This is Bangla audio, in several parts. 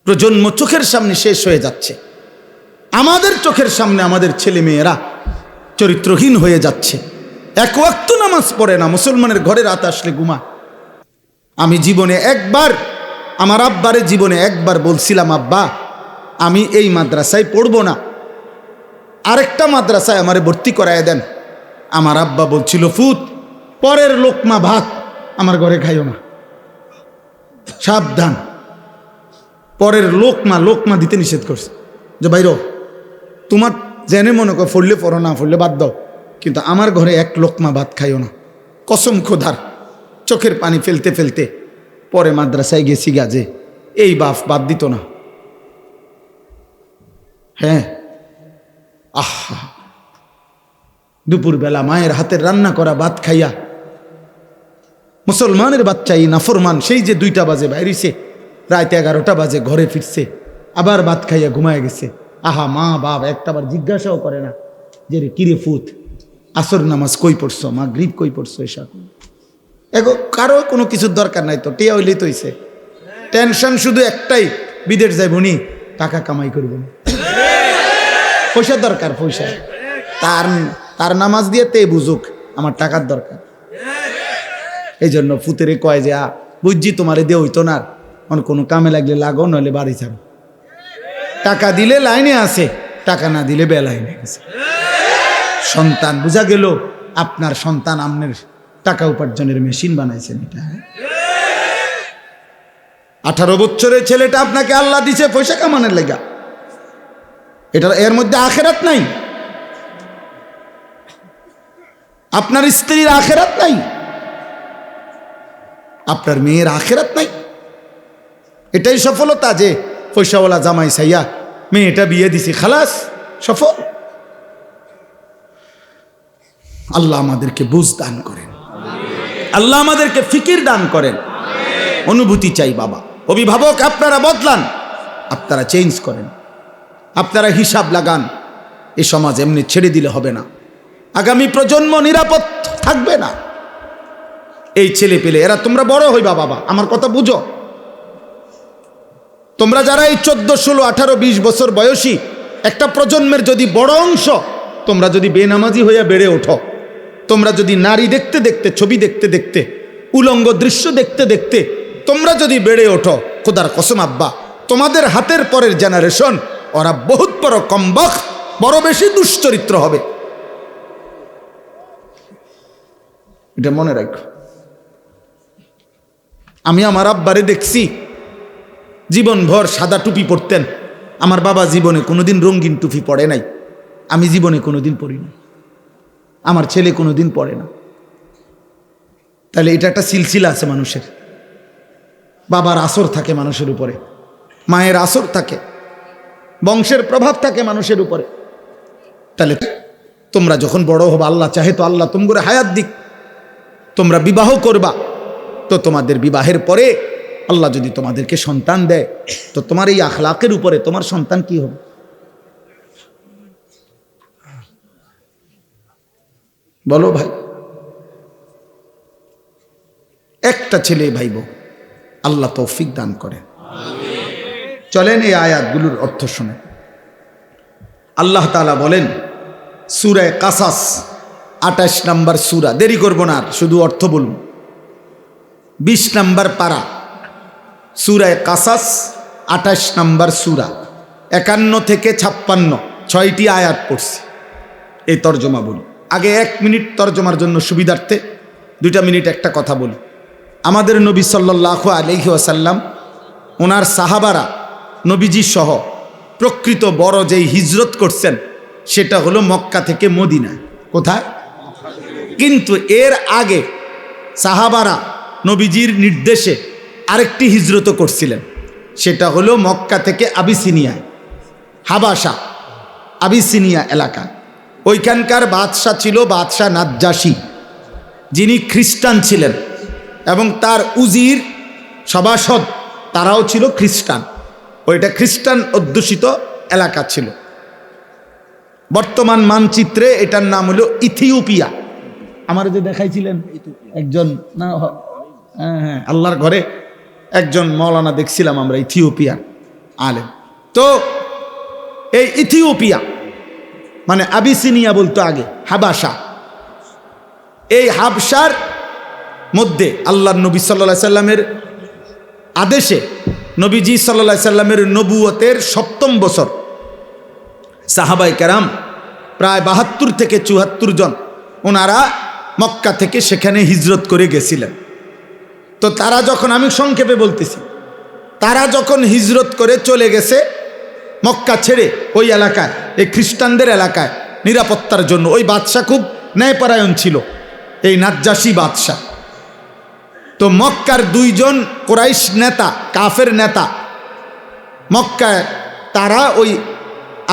প্রজন্ম চোখের সামনে শেষ হয়ে যাচ্ছে, আমাদের চোখের সামনে আমাদের ছেলে মেয়েরা চরিত্রহীন হয়ে যাচ্ছে, এক ওয়াক্ত নামাজ পড়ে না, মুসলমানের ঘরে রাত আসলে ঘুমা। আমি জীবনে একবার আমার আব্বারে জীবনে একবার বলছিলাম, আব্বা আমি এই মাদ্রাসায় পড়বো না, আরেকটা মাদ্রাসায় আমারে ভর্তি করায় দেন। আমার আব্বা বলছিল, ফুত পরের লোকমা ভাত আমার ঘরে খাইও না, সাবধান। পরের লোকমা দিতে নিষেধ করছে যে বাইর তোমার জেনে মনে কর ফললে পড়ো, না ফললে বাদ দাও, কিন্তু আমার ঘরে এক লোকমা ভাত খাইও না। কসম খোদার, চোখের পানি ফেলতে ফেলতে পরে মাদ্রাসায় গেছি গাজে, এই বাদ দিত না। হ্যাঁ, আহা, দুপুরবেলা মায়ের হাতের রান্না করা ভাত খাইয়া মুসলমানের বাচ্চা এই নাফরমান সেই যে 2টা বাজে বাইরেছে, রাত 11টা বাজে ঘরে ফিরছে, আবার ভাত খাইয়া ঘুমায় গেছে। আহা, মা বাপ একটাবার জিজ্ঞাসাও করে না যে রে কিরে ফুত আসর নামাজ কই পড়ছো, মাগরিব কই পড়ছো, এসব এগো কারো কোনো কিছুর দরকার নাই তো, টিয়া হইলেই তো হইছে। টেনশন শুধু একটাই, বিদেশ যাইব নি, টাকা কামাই করব না, পয়সা দরকার, পয়সা। তার নামাজ দিয়ে তে বুঝুক আমার টাকার দরকার। এই জন্য ফুতেরে কয় যে বুঝছি তোমারে দিয়ে হইতো না, কোনো কামে লাগলে লাগো, নইলে বাড়ি যাবে। টাকা দিলে লাইনে আছে, টাকা না দিলে বেলাইনে গেছে। সন্তান বুঝা গেল, আপনার সন্তান আপনার টাকা উপার্জনের মেশিন বানাইছেন। এটা 18 বছরের ছেলেটা আপনাকে আল্লাহ দিছে পয়সা কামানোর লেগা, এর মধ্যে আখেরাত নাই, আপনার স্ত্রীর আখেরাত নাই, আপনার মেয়ের আখেরাত নাই। এটাই সফলতা যে পয়সাওয়ালা জামাই সাইয়া মেয়েটা বিয়ে দিছি, খালাস সফল। আল্লাহ আমাদেরকে বুঝ দান করেন, আল্লাহ আমাদেরকে ফিকির দান করেন। অনুভূতি চাই বাবা। অভিভাবক আপনারা বদলান, আপনারা চেঞ্জ করেন, আপনারা হিসাব লাগান। এই সমাজ এমনি ছেড়ে দিলে হবে না, আগামী প্রজন্ম নিরাপদ থাকবে না। এই ছেলে পেলে এরা তোমরা বড় হইবা বাবা, আমার কথা বুঝো। তোমরা যারা এই 14, 16, 18, 20 বছর বয়সী একটা প্রজন্মের যদি বড় অংশ, তোমরা যদি বেনামাজি হইয়া বেড়ে ওঠো, তোমরা যদি নারী দেখতে দেখতে, ছবি দেখতে দেখতে, উলঙ্গ দৃশ্য দেখতে দেখতে তোমরা যদি বেড়ে ওঠো, খোদার কসম আব্বা, তোমাদের হাতের পরের জেনারেশন ওরা বহুত বড় কমবখ্ত, বড় বেশি দুশ্চরিত্র হবে। এটা মনে রাখো। আমি আমার আব্বারে দেখছি জীবনভর সাদা টুপি পরতেন। আমার বাবা জীবনে কোনোদিন রঙিন টুপি পরে নাই, আমি জীবনে কোনোদিন পরি না, আমার ছেলে কোনোদিন পরে না। তাহলে এটা একটা সিলসিলা আছে মানুষের। বাবার আসর থাকে মানুষের উপরে, মায়ের আসর থাকে, বংশের প্রভাব থাকে মানুষের উপরে। তাহলে তোমরা যখন বড় হবা, আল্লাহ চাহে তো আল্লাহ তোমরা হায়াত দিক, তোমরা বিবাহ করবা, তো তোমাদের বিবাহের পরে আল্লাহ যদি তোমাদেরকে সন্তান দেয়, তো তোমার এই আখলাকের উপরে তোমার সন্তান কি হবে? বলো ভাই। একটা ছেলে ভাইব, আল্লাহ তৌফিক দান করেন। চলেন এই আয়াতগুলোর অর্থ শুনে। আল্লাহ তাআলা বলেন সূরা কাসাস 28 নম্বর সূরা, দেরি করব না, শুধু অর্থ বলুন। 20 নম্বর পারা, সূরা কাসাস 28 নম্বর সূরা, 51 থেকে 56 6টি আয়াত পড়ছি। এই তর্জমা বলি। আগে 1 মিনিট তর্জমার জন্য সুবিধার্থে 2টা মিনিট একটা কথা বলি। আমাদের নবী সাল্লাল্লাহু আলাইহি ওয়াসাল্লাম, ওনার সাহাবারা, নবীজি সহ প্রকৃত বড় যেই হিজরত করছেন সেটা হলো মক্কা থেকে মদিনা। কোথায়? কিন্তু এর আগে সাহাবারা নবীজির নির্দেশে আরেকটি হিজরত করছিলেন, সেটা হলো মক্কা থেকে আবিসিনিয়া, হাবাসা, আবিসিনিয়া এলাকা। ওইখানকার বাদশাহ ছিল বাদশাহ নাজ্জাশী, যিনি খ্রিস্টান ছিলেন, এবং তার উজির সভাসদ তারাও ছিল খ্রিস্টান। ওইটা খ্রিস্টান অধ্যুষিত এলাকা ছিল। বর্তমান মানচিত্রে এটার নাম হলো ইথিওপিয়া। আমার যে দেখাইছিলেন একজন, না হ্যাঁ, আল্লাহর ঘরে একজন মৌলানা দেখছিলাম আমরা, ইথিওপিয়া। আলেম। তো এই ইথিওপিয়া মানে আবিসিনিয়া বলতো আগে, হাবাসা, এই হাবসার মধ্যে আল্লাহর নবী সাল্লাল্লাহু সাল্লামের আদেশে নবীজি সাল্লাল্লাহু সাল্লামের নবুয়তের ৭ম বছর সাহাবায়ে কেরাম প্রায় ৭২ থেকে ৭৪ জন ওনারা মক্কা থেকে সেখানে হিজরত করে গেছিলেন। তো তারা যখন, আমি সংক্ষেপে বলতেছি, তারা যখন হিজরত করে চলে গেছে মক্কা ছেড়ে ওই এলাকায়, এই খ্রিস্টানদের এলাকায় নিরাপত্তার জন্য, ওই বাদশা খুব ন্যায়পরায়ণ ছিল, এই নাজ্জাশী বাদশা। তো মক্কার 2 জন কুরাইশ নেতা, কাফের নেতা মক্কায়, তারা ওই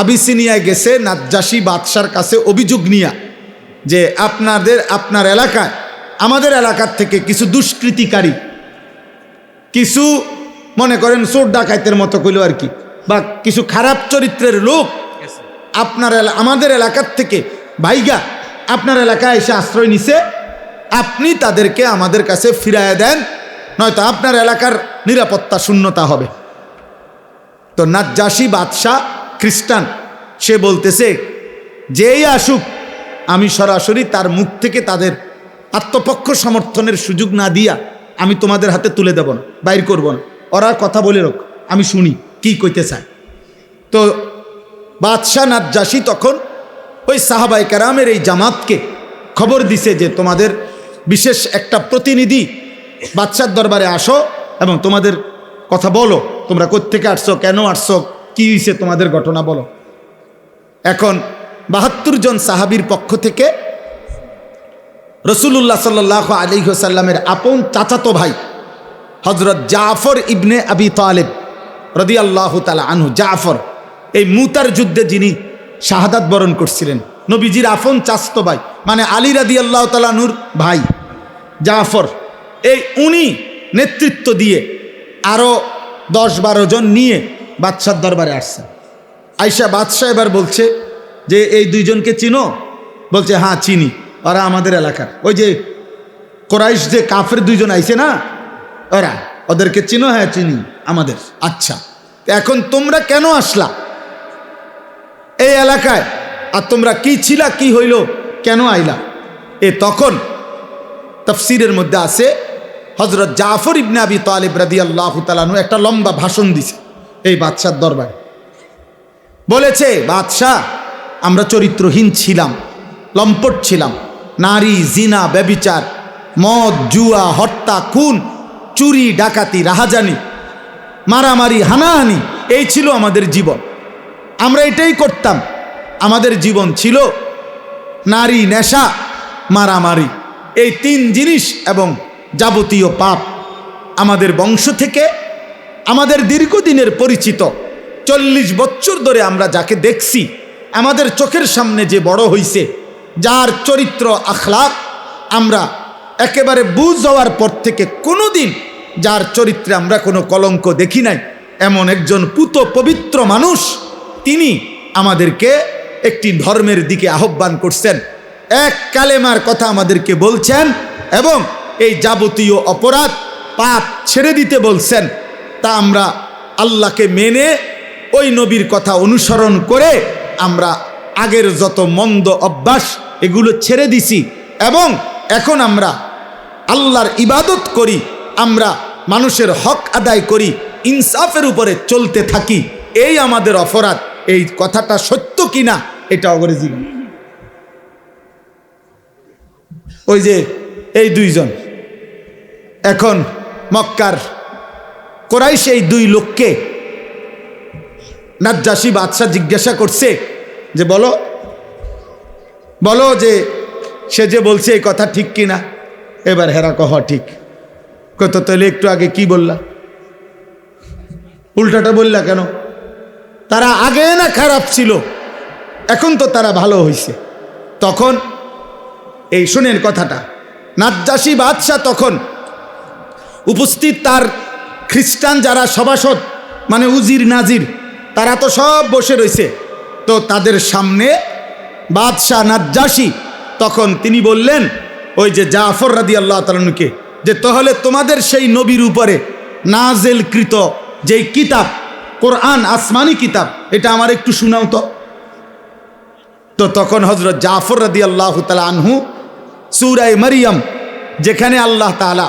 আবিসিনিয়ায় গেছে নাজ্জাশী বাদশার কাছে অভিযোগ নিয়া যে আপনার এলাকায় আমাদের এলাকার থেকে কিছু দুষ্কৃতিকারী, কিছু মনে করেন চোর ডাকাইতের মতো কইল আর কি, বা কিছু খারাপ চরিত্রের লোক আমাদের এলাকার থেকে ভাইগা আপনার এলাকায় এসে আশ্রয় নিছে, আপনি তাদেরকে আমাদের কাছে ফিরাইয়া দেন, নয়তো আপনার এলাকার নিরাপত্তা শূন্যতা হবে। তো নাজ্জাশী বাদশাহ খ্রিস্টান, সে বলতেছে যেই আসুক আমি সরাসরি তার মুখ থেকে তাদের আত্মপক্ষ সমর্থনের সুযোগ না দিয়া আমি তোমাদের হাতে তুলে দেব না, বাইর করব না, ওরা কথা বলে রোক, আমি শুনি কি কইতে চায়। তো বাদশাহ নাজ্জাশী তখন ওই সাহাবায়ে কেরামের এই জামাতকে খবর দিছে যে তোমাদের বিশেষ একটা প্রতিনিধি বাদশার দরবারে আসো এবং তোমাদের কথা বলো, তোমরা কোত্থেকে আসছো, কেন আসছো, কি হয়েছে তোমাদের ঘটনা বলো। এখন ৭২ জন সাহাবীর পক্ষ থেকে রাসূলুল্লাহ সাল্লাল্লাহু আলাইহি ওয়াসাল্লামের আপন চাচাতো ভাই হযরত জাফর ইবনে আবি তালেব রাদিয়াল্লাহু তাআলা আনহু, জাফর এই মুতার যুদ্ধে যিনি শাহাদাত বরণ করছিলেন, নবীজির আপন চাচাতো ভাই, মানে আলী রাদিয়াল্লাহু তাআলা আনহুর ভাই জাফর, এই উনি নেতৃত্ব দিয়ে আরো 10-12 জন নিয়ে বাদশার দরবারে আসছেন। আয়েশা বাদশাহ এবার বলছে যে এই 2 জনকে চিনো? বলছে হ্যাঁ চিনি, ওরা আমাদের এলাকার, ওই যে কুরাইশ যে কাফের 2 জন আইছে না, ওরা, ওদেরকে চিনো? হ্যাঁ চিনি, আমাদের। আচ্ছা, এখন তোমরা কেন আসলা এই এলাকায়, আর তোমরা কি ছিলা, কি হইল, কেন আইলা? তখন তাফসীরের মধ্যে আছে হযরত জাফর ইবনে আবি তালিব রাদিয়াল্লাহু তাআলা আনহু একটা লম্বা ভাষণ দিছে এই বাদশার দরবারে। বলেছে, বাদশাহ আমরা চরিত্রহীন ছিলাম, লম্পট ছিলাম, নারী, জিনা, ব্যভিচার, মদ, জুয়া, হত্যা, খুন, চুরি, ডাকাতি, রাহাজানি, মারামারি, হানাহানি, এই ছিল আমাদের জীবন। আমরা এটাই করতাম। আমাদের জীবন ছিল নারী, নেশা, মারামারি, এই 3 জিনিস এবং যাবতীয় পাপ। আমাদের বংশ থেকে আমাদের দীর্ঘদিনের পরিচিত 40 বছর ধরে আমরা যাকে দেখছি, আমাদের চোখের সামনে যে বড় হইছে, যার চরিত্র আখলাক আমরা একেবারে বুঝ হওয়ার পর থেকে কোনোদিন যার চরিত্রে আমরা কোনো কলঙ্ক দেখি নাই, এমন একজন পুত পবিত্র মানুষ, তিনি আমাদেরকে একটি ধর্মের দিকে আহ্বান করছেন, এক কালেমার কথা আমাদেরকে বলছেন এবং এই যাবতীয় অপরাধ পাপ ছেড়ে দিতে বলছেন। তা আমরা আল্লাহকে মেনে ওই নবীর কথা অনুসরণ করে আমরা আগের যত মন্দ অভ্যাস এগুলো ছেড়ে দিছি এবং এখন আমরা আল্লাহর ইবাদত করি, আমরা মানুষের হক আদায় করি, ইনসাফের উপরে চলতে থাকি, এই আমাদের অপরাধ। এই কথাটা সত্য কিনা এটা অগরে জীবন। ওই যে এই 2 জন এখন মক্কার কুরাইশ এই 2 লোককে নাজ্জাশী বাদশা জিজ্ঞাসা করছে যে বলো যে সে যে বলছে এই কথা ঠিক কিনা। এবার হেরা কহ ঠিক, কত তাহলে একটু আগে কি বললা, উল্টাটা বললা কেন? তারা আগে না খারাপ ছিল, এখন তো তারা ভালো হয়েছে। তখন এই শুনেন কথাটা, নাজ্জাশী বাদশা তখন উপস্থিত তার খ্রিস্টান যারা সভাসদ মানে উজির নাজির, তারা তো সব বসে রয়েছে। তো তাদের সামনে বাদশাহ নাজ্জাশী তখন তিনি বললেন ওই যে জাফর রাদিয়াল্লাহু তাআলা আনহুকে, যে তাহলে তোমাদের সেই নবীর উপরে নাজেলকৃত যেই কিতাব কোরআন আসমানি কিতাব, এটা আমার একটু শোনাও তো। তো তখন হযরত জাফর রাদিয়াল্লাহু তাআলা আনহু সূরা মরিয়ম, যেখানে আল্লাহ তাআলা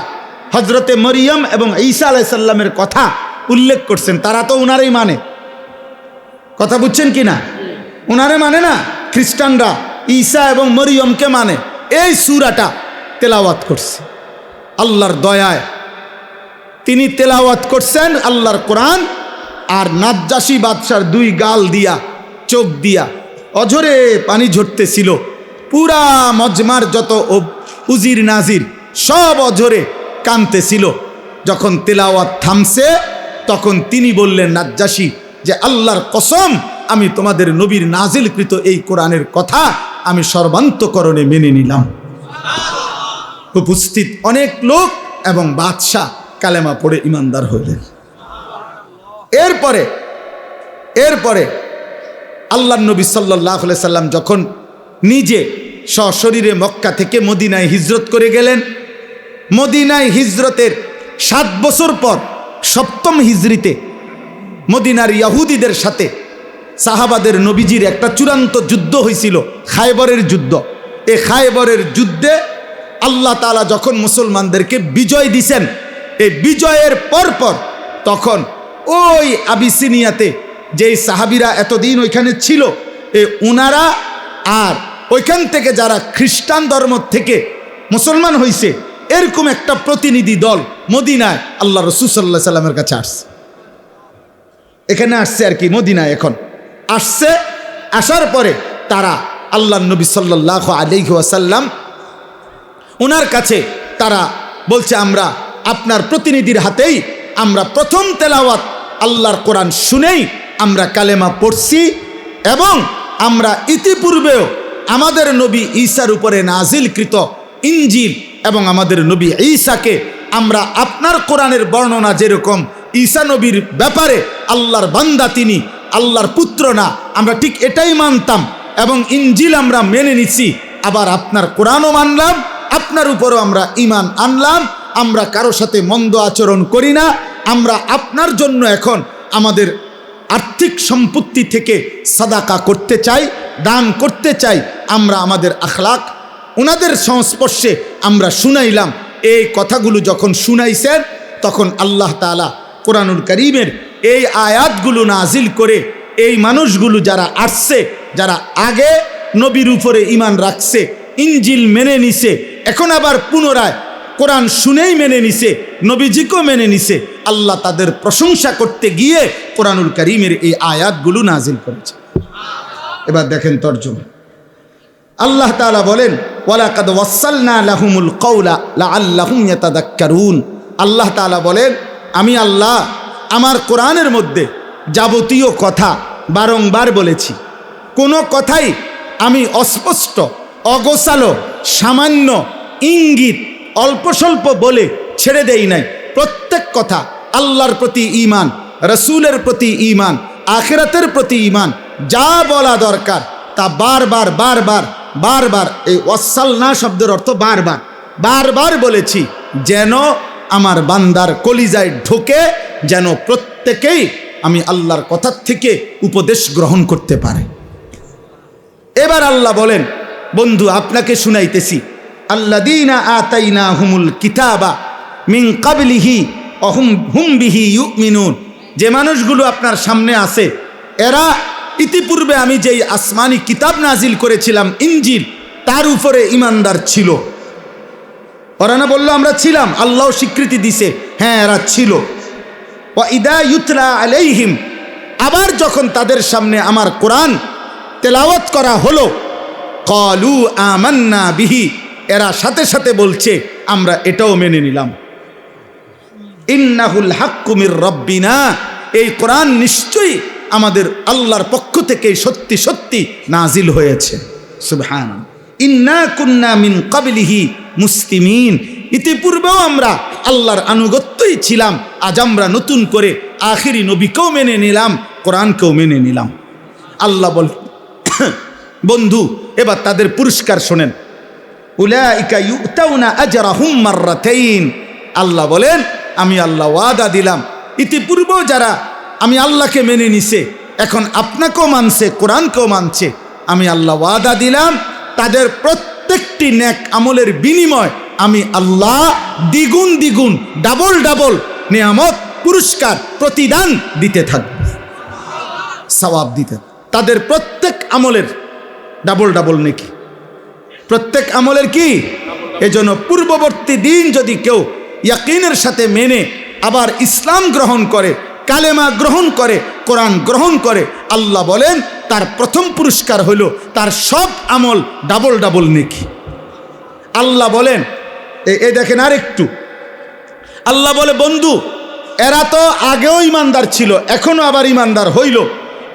হযরতে মরিয়ম এবং ঈসা আলাইহিস সালামের কথা উল্লেখ করছেন, তারা তো উনারই মানে, কথা বুঝছেন কি না? উনারে মানে না, খ্রিস্টানরা ঈসা এবং মরিয়মকে মানে। এই সূরাটা তেলাওয়াত করছে আল্লাহর দয়ায়, তিনি তেলাওয়াত করছেন আল্লাহর কোরআন। আর নাজ্জাশী বাদশার দুই গাল দিয়া, চোখ দিয়া অঝরে পানি ঝরতেছিল। পুরা মজমার যত উজির নাজির সব অঝরে কাঁদতেছিল। যখন তেলাওয়াত থামছে তখন তিনি বললেন নাজ্জাশী যে আল্লাহর কসম, আমি তোমাদের নবীর নাজিলকৃত এই কোরআনের কথা আমি সর্বান্তকরণে মেনে নিলাম। উপস্থিত অনেক লোক এবং বাদশাহ কালেমা পড়ে ইমানদার হইলেন। এরপরে আল্লাহর নবী সাল্লাল্লাহু আলাইহি সাল্লাম যখন নিজে সশরীরে মক্কা থেকে মদিনায় হিজরত করে গেলেন, মদিনায় হিজরতের 7 বছর পর 7ম হিজরিতে মদিনার ইহুদিদের সাথে সাহাবাদের নবীজির একটা চূড়ান্ত যুদ্ধ হয়েছিল, খায়বরের যুদ্ধ। এই খায়বরের যুদ্ধে আল্লাহ তাআলা যখন মুসলমানদেরকে বিজয় দিছেন, এই বিজয়ের পরপর তখন ওই আবিসিনিয়াতে যেই সাহাবীরা এতদিন ওইখানে ছিল, উনারা আর ওইখান থেকে যারা খ্রিস্টান ধর্ম থেকে মুসলমান হয়েছে, এরকম একটা প্রতিনিধি দল মদিনায় আল্লাহ রাসূল সাল্লাল্লাহু আলাইহি সাল্লামের কাছে আসছে। এখানে আসছে আর কি, মদিনায় এখন আসছে। আসার পরে তারা আল্লাহর নবী সাল্লাল্লাহু আলাইহি ওয়াসাল্লাম ওনার কাছে তারা বলছে, আমরা আপনার প্রতিনিধির হাতেই আমরা প্রথম তেলাওয়াত আল্লাহর কোরআন শুনেই আমরা কালেমা পড়ছি, এবং আমরা ইতিপূর্বেও আমাদের নবী ঈসার উপরে নাজিলকৃত ইনজিল এবং আমাদের নবী ঈসাকে আমরা আপনার কোরআনের বর্ণনা যেরকম ঈসা নবীর ব্যাপারে আল্লাহর বান্দা, তিনি আল্লাহর পুত্র না, আমরা ঠিক এটাই মানতাম এবং ইনজিল আমরা মেনে নিছি। আবার আপনার কোরআনও মানলাম, আপনার উপরও আমরা ঈমান আনলাম। আমরা কারো সাথে মন্দ আচরণ করি না। আমরা আপনার জন্য এখন আমাদের আর্থিক সম্পত্তি থেকে সাদাকা করতে চাই, দান করতে চাই। আমরা আমাদের আখলাক ওনাদের সংস্পর্শে আমরা শুনাইলাম। এই কথাগুলো যখন শুনাইছেন তখন আল্লাহ তাআলা কোরআনুল কারীমের এই আয়াতগুলো নাজিল করে এই মানুষগুলো যারা আসছে, যারা আগে নবীর উপরে ঈমান রাখছে, ইনজিল মেনে নিছে, এখন আবার পুনরায় কোরআন শুনেই মেনে নিছে, নবীজিকেও মেনে নিছে, আল্লাহ তাদের প্রশংসা করতে গিয়ে কোরআনুল কারীমের এই আয়াতগুলো নাজিল করেছে। এবার দেখেন তরজমা। আল্লাহ তাআলা বলেন, ওয়ালাকাদ ওয়াসালনা লাহুমুল কওলা লাআল্লাহুম ইয়াতাযাক্কারুন। আল্লাহ তাআলা বলেন, আমি আল্লাহ আমার কোরআনের মধ্যে যাবতীয় কথা বারংবার বলেছি। কোনো কথাই আমি অস্পষ্ট, অগোছালো, সামান্য ইঙ্গিত অল্প স্বল্প বলে ছেড়ে দেই নাই। প্রত্যেক কথা আল্লাহর প্রতি ঈমান, রাসূলের প্রতি ঈমান, আখিরাতের প্রতি ঈমান, যা বলা দরকার তা বারবার বারবার বারবার, এই ওয়াসালনা শব্দের অর্থ বারবার বারবার বলেছি, যেন আমার বান্দার কলিজায় ঢোকে, যেন প্রত্যেকেই আমি আল্লাহর কথার থেকে উপদেশ গ্রহণ করতে পারে। এবার আল্লাহ বলেন, বন্ধু আপনাকে শুনাইতেছি, আল্লাযীনা আতাইনাহুমুল কিতাবা মিন ক্বাবলিহি ওয়া হুম বিহি ইউমিনুন। যে মানুষগুলো আপনার সামনে আছে, এরা ইতিপূর্বে আমি যেই আসমানি কিতাব নাজিল করেছিলাম ইনজিল, তার উপরে ঈমানদার ছিল। ওরা না বললো আমরা ছিলাম, আল্লাহ স্বীকৃতি দিছে, হ্যাঁ এরা ছিল। ওয়া ইদা ইউতলা আলাইহিম, আবার যখন তাদের সামনে আমার কোরআন তেলাওয়াত করা হলো, ক্বালু আমান্না বিহি, এরা সাথে সাথে বলছে আমরা এটাও মেনে নিলাম। ইন্নাহুল হাক্কু মির রাব্বিনা, এই কোরআন নিশ্চয়ই আমাদের আল্লাহর পক্ষ থেকে সত্যি সত্যি নাজিল হয়েছে। সুবহানাল্লাহ। ইন্না কুন্না মিন ক্বাবলিহি মুসলিমিন, ইতিপূর্বেও আমরা আল্লাহর আনুগত্যই ছিলাম, আজ আমরা নতুন করে আখিরি নবীকেও মেনে নিলাম, কোরআনকেও মেনে নিলাম। আল্লাহ বল, বন্ধু এবার তাদের পুরস্কার শোনেন। উলাইকা ইউতাউনা আজরাহুম মাররাতাইন। আল্লাহ বলেন, আমি আল্লাহ ওয়াদা দিলাম ইতিপূর্বেও যারা আমি আল্লাহকে মেনে নিছে, এখন আপনাকেও মানছে, কোরআনকেও মানছে, আমি আল্লাহ ওয়াদা দিলাম তাদের প্রত্যেকটি নেক আমলের বিনিময় আমি আল্লাহ দ্বিগুণ দ্বিগুণ ডাবল ডাবল নিয়ামত পুরস্কার প্রতিদান দিতে থাকব, সওয়াব দিতে। তাদের প্রত্যেক আমলের ডাবল ডাবল নেকি, প্রত্যেক আমলের কি। এজন্য পূর্ববর্তী দিন যদি কেউ ইয়াকিনের সাথে মেনে আবার ইসলাম গ্রহণ করে, কালেমা গ্রহণ করে, কোরআন গ্রহণ করে, আল্লাহ বলেন তার প্রথম পুরস্কার হলো তার সব আমল ডাবল ডাবল নেকি। আল্লাহ বলেন এ দেখেন আরেকটু, আল্লাহ বলে বন্ধু এরা তো আগেও ইমানদার ছিল, এখনো আবার ইমানদার হইল,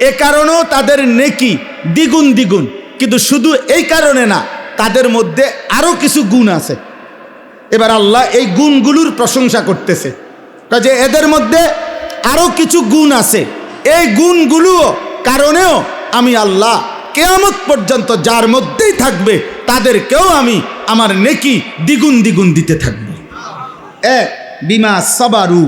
এ কারণেও তাদের নেকি দ্বিগুণ দ্বিগুণ। কিন্তু শুধু এই কারণে না, তাদের মধ্যে আরো কিছু গুণ আছে। এবার আল্লাহ এই গুণগুলোর প্রশংসা করতেছে, যে এদের মধ্যে আরো কিছু গুণ আছে, এই গুণগুলো কারণেও আমি আল্লাহ কিয়ামত পর্যন্ত যার মধ্যেই থাকবে তাদেরকেও আমি আমার নেকি দ্বিগুণ দ্বিগুণ দিতে থাকব। বিমা সাবারু,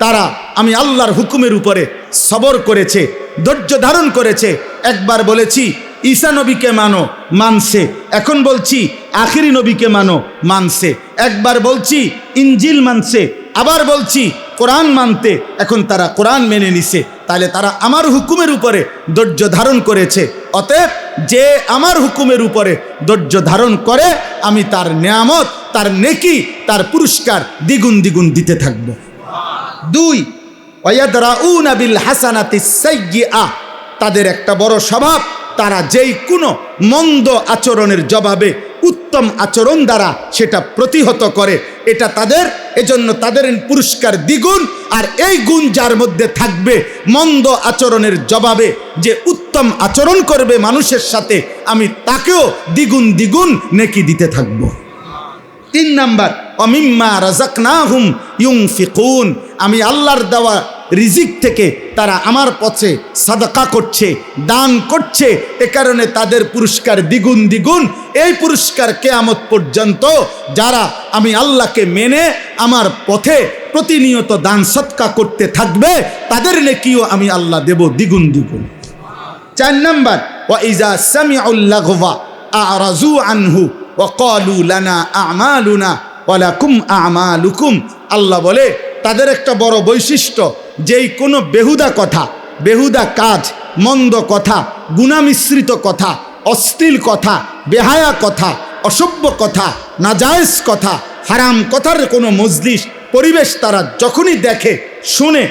তারা আমি আল্লাহর হুকুমের উপরে সবর করেছে, ধৈর্য ধারণ করেছে। একবার বলেছি ঈসা নবীকে মানো, মানছে। এখন বলছি আখিরি নবীকে মানো, মানছে। একবার বলছি ইনজিল মানছে, আবার বলছি কোরআন মানতে, এখন তারা কোরআন মেনে নিছে। তাহলে তারা আমার হুকুমের উপরে ধৈর্য ধারণ করেছে। অতএব যে আমার হুকুমের উপরে ধৈর্য ধারণ করে আমি তার নিয়ামত, তার নেকি, তার পুরস্কার দ্বিগুণ দ্বিগুণ দিতে থাকব। 2, ওয়ায়াদরাউনা বিল হাসানাতিস সাইয়্যিআহ, তাদের একটা বড় স্বভাব, তারা যেই কোনো মন্দ আচরণের জবাবে উত্তম আচরণ দ্বারা সেটা প্রতিহত করে। এটা তাদের, এজন্য তাদের পুরস্কার দ্বিগুণ। আর এই গুণ যার মধ্যে থাকবে, মন্দ আচরণের জবাবে যে উত্তম আচরণ করবে মানুষের সাথে, আমি তাকেও দ্বিগুণ দ্বিগুণ নেকি দিতে থাকব। 3 নাম্বার, ওয়ামিম্মা রাযাকনাহুম ইউনফিকুন, আমি আল্লাহর দেওয়া রিজিক থেকে তারা আমার পথে সাদাকা করছে, দান করছে, এ কারণে তাদের পুরস্কার দ্বিগুণ দ্বিগুণ। এই পুরস্কার কিয়ামত পর্যন্ত যারা আমি আল্লাহকে মেনে আমার পথে প্রতিনিয়ত দান সদকা করতে থাকবে তাদের নেকিও আমি আল্লাহ দেব দ্বিগুণ দ্বিগুণ। 4 নাম্বার, ওয়া ইজা সামিউল লাগওয়া আরাজু আনহু ওয়া ক্বালু লানা আমালুনা ওয়া লাকুম আমালুকুম। আল্লাহ বলে তাদের একটা বড় বৈশিষ্ট্য, যেই কোনো বেহুদা কথা, বেহুদা কাজ, মন্দ কথা, গুনামিশ্রিত কথা, অশ্লীল কথা, বেহায়া কথা, অসভ্য কথা, নাজায়েজ কথা, হারাম কথার কোনো মজলিস পরিবেশ তারা যখনই দেখে শুনে,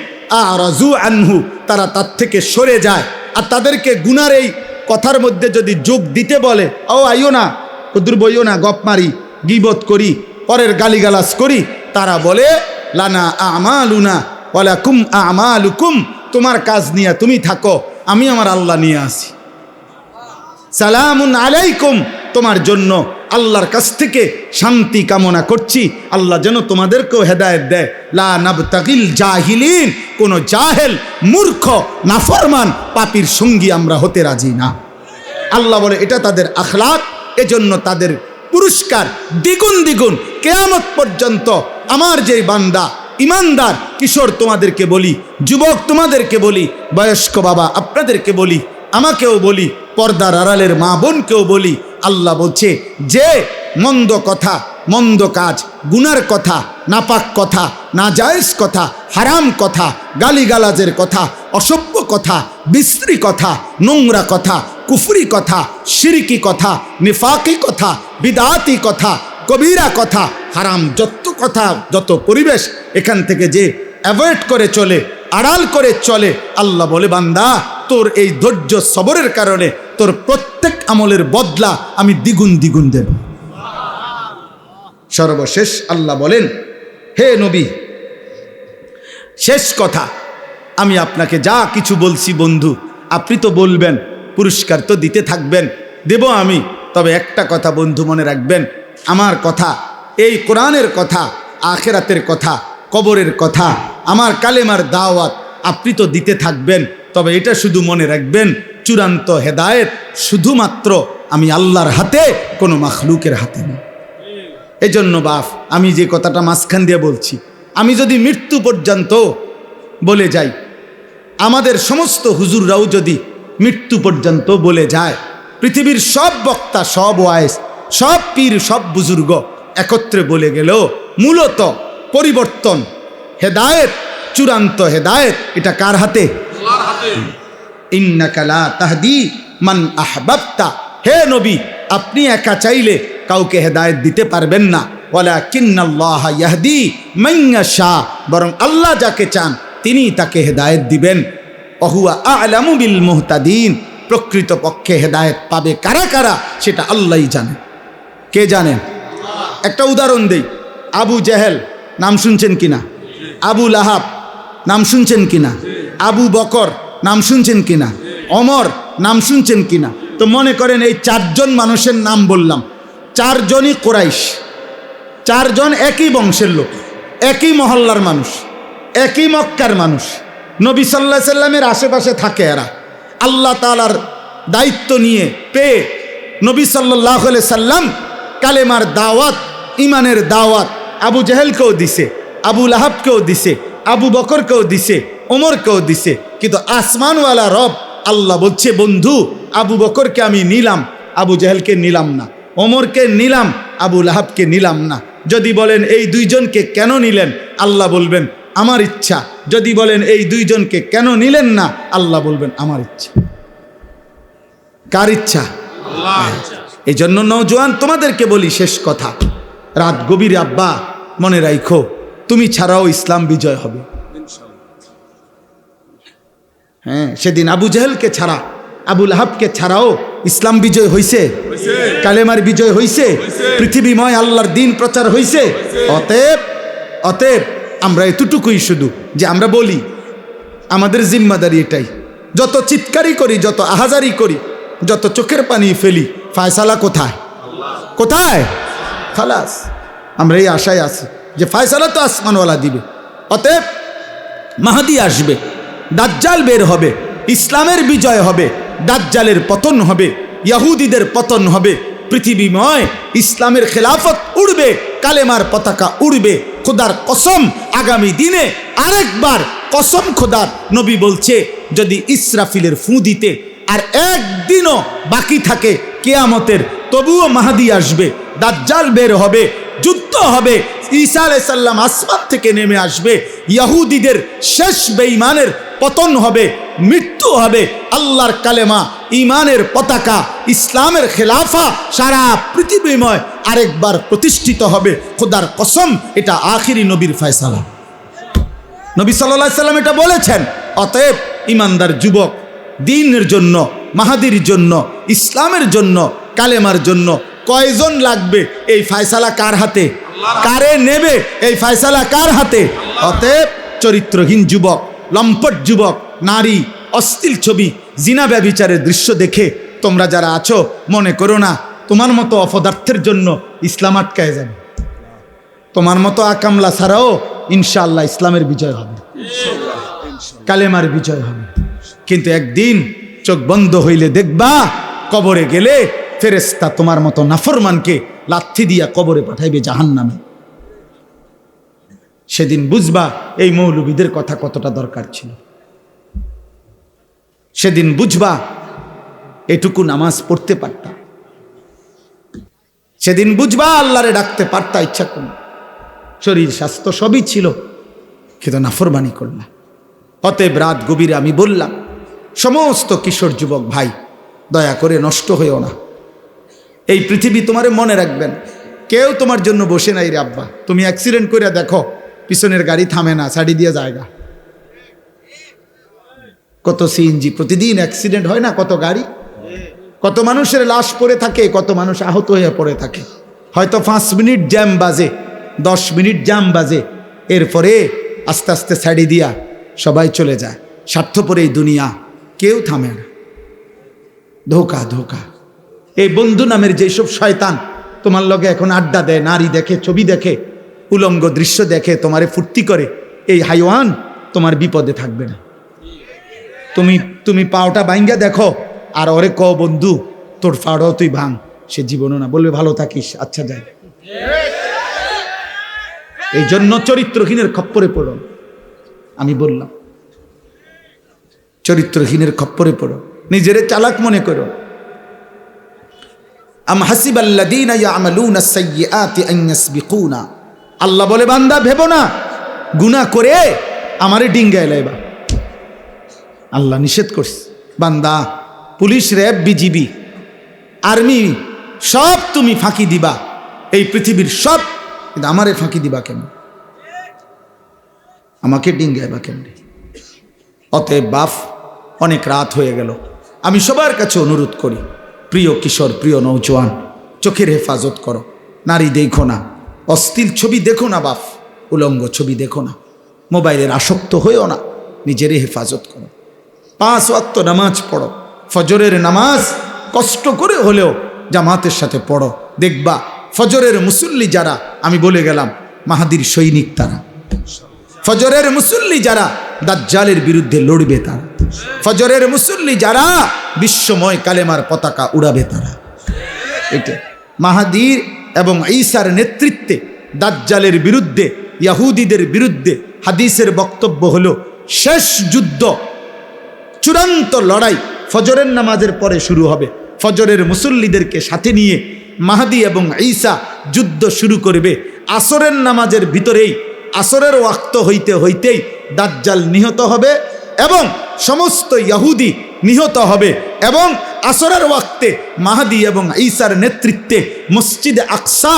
আরাজু আনহু, তারা তার থেকে সরে যায়। আর তাদেরকে গুনার এই কথার মধ্যে যদি যোগ দিতে বলে, ও আইও না, কুদুর বইও না, গপ মারি, গীবত করি, পরের গালিগালাজ করি, তারা বলে লানা আমালুনা ওয়া লাকুম আমালুকুম, তোমার কাজ নিয়ে তুমি থাকো, আমি আমার আল্লাহ নিয়ে আসি। সালামুন আলাইকুম, তোমার জন্য আল্লাহর কাছ থেকে শান্তি কামনা করছি, আল্লাহ যেন তোমাদেরকেও হেদায়েত দেয়। লা নাবতাগিল জাহিলিন, কোন জাহেল, মূর্খ, নাফরমান, পাপীর সঙ্গী আমরা হতে রাজি না। আল্লাহ বলে এটা তাদের আখলাক, এজন্য তাদের পুরস্কার দ্বিগুণ দ্বিগুণ কিয়ামত পর্যন্ত। আমার যে বান্দা ইমানদার, কিশোর তোমাদেরকে বলি, যুবক তোমাদেরকে বলি, বয়স্ক বাবা আপনাদেরকে বলি, আমাকেও বলি, পর্দার আড়ালের মা বোনকেও বলি, আল্লাহ বলছে যে মন্দ কথা, মন্দ কাজ, গুনার কথা, নাপাক কথা, নাজায়েজ কথা, হারাম কথা, গালিগালাজের কথা, অসভ্য কথা, বিশ্রী কথা, নোংরা কথা, কুফরি কথা, শিরকি কথা, নিফাকি কথা, বিদাতি কথা, কবিরা কথা, হারাম যত কথা, যত পরিবেশ, এখান থেকে যে অ্যাভয়েড করে চলে, আড়াল করে চলে, আল্লাহ বলে বান্দা তোর এই ধৈর্য সবরের কারণে তোর প্রত্যেক আমলের বদলা আমি দ্বিগুণ দ্বিগুণ দেব। সর্বশেষ আল্লাহ বলেন, হে নবী, শেষ কথা, আমি আপনাকে যা কিছু বলছি বন্ধু, আপনি তো বলবেন, পুরস্কার তো দিতে থাকবেন, দেব আমি। তবে একটা কথা বন্ধু মনে রাখবেন, আমার কথা, এই কোরআনের কথা, আখিরাতের কথা, কবরের কথা, আমার কালেমার দাওয়াত আপনি তো দিতে থাকবেন। তবে এটা শুধু মনে রাখবেন, চূড়ান্ত হেদায়েত শুধুমাত্র আমি আল্লাহর হাতে, কোনো মাখলুকের হাতে না। এজন্য বাপ, আমি যে কথাটা মাঝখান দিয়ে বলছি, আমি যদি মৃত্যু পর্যন্ত বলে যাই আমাদের সমস্ত হুজুররাও যদি মৃত্যু পর্যন্ত বলে যায়, পৃথিবীর সব বক্তা, সব ওয়াইজ, সব পীর, সব বুজুর্গ একত্রে বলে গেল, মূলত পরিবর্তন, হেদায়েত, চূড়ান্ত হেদায়েত এটা কার হাতে? আল্লাহর হাতে। ইন্নাকা লা তাহদি মান আহবাবতা, হে নবী আপনি একা চাইলে কাউকে হেদায়েত দিতে পারবেন না, ওয়ালাকিন্নাল্লাহ ইয়াহদি মান ইয়াশা, বরং আল্লাহ যাকে চান তিনি তাকে হেদায়েত দিবেন। ওহুয়া আ'লামু বিল মুহতাদিন, প্রকৃত পক্ষে হেদায়েত পাবে কারা কারা সেটা আল্লাহই জানে। কে জানেন? একটা উদাহরণ দেই। আবু জেহেল নাম শুনছেন কিনা? আবু লাহাব নাম শুনছেন কিনা? আবু বকর নাম শুনছেন কিনা? ওমর নাম শুনছেন কিনা? তো মনে করেন এই চারজন মানুষের নাম বললাম, চারজনই কুরাইশ, চারজন একই বংশের লোক, একই মহল্লার মানুষ, একই মক্কার মানুষ, নবী সাল্লাল্লাহু আলাইহি সাল্লামের আশেপাশে থাকে এরা। আল্লাহ তাআলার দায়িত্ব নিয়ে পেয়ে নবী সাল্লাল্লাহু আলাইহি সাল্লাম কালেমার দাওয়াত, ইমানের দাওয়াত আবু জেহেলকেও দিছে, আবু লাহাবকেও দিছে, আবু বকরকেও দিছে, ওমরকেও দিছে। কিন্তু আসমানওয়ালা রব আল্লাহ বলছে, বন্ধু আবু বকরকে আমি নিলাম, আবু জেহেলকে নিলাম না, ওমরকে নিলাম, আবু লাহাবকে নিলাম না। যদি বলেন এই দুইজনকে কেন নিলেন, আল্লাহ বলবেন আমার ইচ্ছা। যদি বলেন এই দুইজনকে কেন নিলেন না, আল্লাহ বলবেন আমার ইচ্ছা। কার ইচ্ছা? আল্লাহর ইচ্ছা। এই জন্য নওজোয়ান তোমাদেরকে বলি শেষ কথা, রাত গভীর আব্বা মনে রাখো, তুমি ছাড়াও ইসলাম বিজয় হবে। হ্যাঁ, সেদিন আবু জেহেলকে ছাড়া, আবু লাহাবকে ছাড়াও ইসলাম বিজয় হইছে, কালেমার বিজয় হইছে, পৃথিবীময় আল্লাহর দ্বীন প্রচার হইছে। অতএব আমরা এতটুকুই শুধু যে আমরা বলি, আমাদের জিম্মাদারি এটাই, যত চিৎকারি করি, যত আহাজারি করি, যত চোখের পানি ফেলি, ফায়সালা কোথায়? কোথায়? খালাস, আমরা এই আশায় আছি যে ফায়সালা তো আসমানওয়ালা দিবে। অতএব মাহদি আসবে, দাজ্জাল বের হবে, ইসলামের বিজয় হবে, দাজ্জালের পতন হবে, ইহুদিদের পতন হবে, পৃথিবীময় ইসলামের খেলাফত উড়বে, কালেমার পতাকা উড়বে। খোদার কসম, আগামী দিনে আরেকবার কসম খোদার, নবী বলছে যদি ইসরাফিলের ফু দিতে আর একদিনও বাকি থাকে কিয়ামতের, তবুও মাহদি আসবে, দাজ্জাল বের হবে, যুদ্ধ হবে, ঈসা আলাইহিস সালাম আসমান থেকে নেমে আসবে, ইহুদিদের শেষ বেঈমানের পতন হবে, মৃত্যু হবে, আল্লাহর কালেমা, ইমানের পতাকা, ইসলামের খেলাফা সারা পৃথিবীময় আরেকবার প্রতিষ্ঠিত হবে। খোদার কসম, এটা আখিরি নবীর ফয়সালা। নবী সাল্লাল্লাহু আলাইহি সাল্লাম এটা বলেছেন। অতএব ইমানদার যুবক, দ্বীনের জন্য, মাহাদির জন্য, ইসলামের জন্য, কালেমার জন্য কয়জন লাগবে, এই ফয়সালা কার হাতে? কারে নেবে, এই ফয়সালা কার হাতে? অতএব চরিত্রহীন যুবক, লম্পট যুবক, নারী, অশ্লীল ছবি, জিনা ব্যভিচারের দৃশ্য দেখে তোমরা যারা আছো, মনে করো না তোমার মতো অপদার্থের জন্য ইসলাম আটকায় যাবে। তোমার মতো আকামলা ছাড়াও ইনশাআল্লাহ ইসলামের বিজয় হবে, কালেমার বিজয় হবে। কিন্তু একদিন চোখ বন্ধ হইলে দেখবা, কবরে গেলে ফেরেশতা তোমার মতো নাফরমানকে লাথি দিয়া কবরে পাঠাইবে জাহান্নামে। সেদিন বুঝবা এই মৌলবীদের কথা কতটা দরকার ছিল। সেদিন বুঝবা এটুকু নামাজ পড়তে পারতা, সেদিন বুঝবা আল্লাহরে ডাকতে পারতা ইচ্ছা করল, শরীর স্বাস্থ্য সবই ছিল, কিন্তু নাফরমানি করলা। অতএব রাত গভীরে আমি বললাম, সমস্ত কিশোর যুবক ভাই, দয়া করে নষ্ট হইও না। এই পৃথিবী তোমারে মনে রাখবেন, কেউ তোমার জন্য বসে নাই রে আব্বা। তুমি অ্যাক্সিডেন্ট করে দেখো, পিছনের গাড়ি থামে না, ছাড়ি দিয়ে জায়গা। কত সিএনজি প্রতিদিন অ্যাক্সিডেন্ট হয় না, কত গাড়ি, কত মানুষের লাশ পড়ে থাকে, কত মানুষ আহত হয়ে পড়ে থাকে। হয়তো 5 মিনিট জ্যাম বাজে, 10 মিনিট জ্যাম বাজে, এরপরে আস্তে আস্তে ছাড়ি দিয়া সবাই চলে যায়। স্বার্থপর এই দুনিয়া, কেউ থামে না। ধোকা ধোকা। এই বন্ধু নামের যেসব শয়তান তোমার লগে এখন আড্ডা দেয়, নারী দেখে, ছবি দেখে, উলঙ্গ দৃশ্য দেখে, তোমারে ফুর্তি করে, এই হাইওয়ান তোমার বিপদে থাকবে না। তুমি পাওটা ভাঙ্গা দেখো, আর ওরে ক বন্ধু তোর পাওটাও তুই ভাঙ, সে জীবনও না, বলবে ভালো থাকিস, আচ্ছা যাই। এই জন্য চরিত্রহীনের খপ্পরে পড়ো। আমি বললাম চরিত্রহীনের খপ্পরে পড়ো, নিজেরে চালাক মনে করো। আম হাসিবাল্লাযীনা ইয়ামালুনা আস-সাইয়্যাতি আন ইয়াসবিকুনা, আল্লাহ বলে বান্দা ভেবো না গুনাহ করে আমারে ডিঙ্গায় লাইবা। আল্লাহ নিষেধ করছে, বান্দা পুলিশ, র্যাব, বিজিবি, আর্মি সব তুমি ফাঁকি দিবা, এই পৃথিবীর সব, কিন্তু আমারে ফাঁকি দিবা কেন? আমাকে ডিঙ্গাইবা কেন? অতএব বাপ, অনেক রাত হয়ে গেল, আমি সবার কাছে অনুরোধ করি, প্রিয় কিশোর, প্রিয় নৌজওয়ান, চোখের হেফাজত করো। নারী দেখো না, অশ্লীল ছবি দেখো না বাপ, উলঙ্গ ছবি দেখো না, মোবাইলের আসক্ত হয়েও না, নিজেরই হেফাজত করো। 5 ওয়াক্ত নামাজ পড়ো, ফজরের নামাজ কষ্ট করে হলেও জামাতের সাথে পড়ো। দেখবা ফজরের মুসল্লি যারা, আমি বলে গেলাম মাহাদির সৈনিক তারা। ফজরের মুসল্লি যারা দাজ্জালের বিরুদ্ধে লড়বে তারা। ফজরের মুসল্লি যারা বিশ্বময় কালেমার পতাকা উড়াবে তারা। এটা মাহাদির এবং ঈসার নেতৃত্বে দাজ্জালের বিরুদ্ধে, ইহুদিদের বিরুদ্ধে হাদিসের বক্তব্য হলো শেষ যুদ্ধ, চূড়ান্ত লড়াই ফজরের নামাজের পরে শুরু হবে। ফজরের মুসল্লিদেরকে সাথে নিয়ে মাহাদি এবং ঈসা যুদ্ধ শুরু করবে। আসরের নামাজের ভিতরেই, আসরের ওয়াক্ত হইতে হইতেই দাজ্জাল নিহত হবে এবং সমস্ত ইহুদি নিহত হবে, এবং আসরের ওয়াক্তে মাহাদি এবং ঈসার নেতৃত্বে মসজিদে আকসা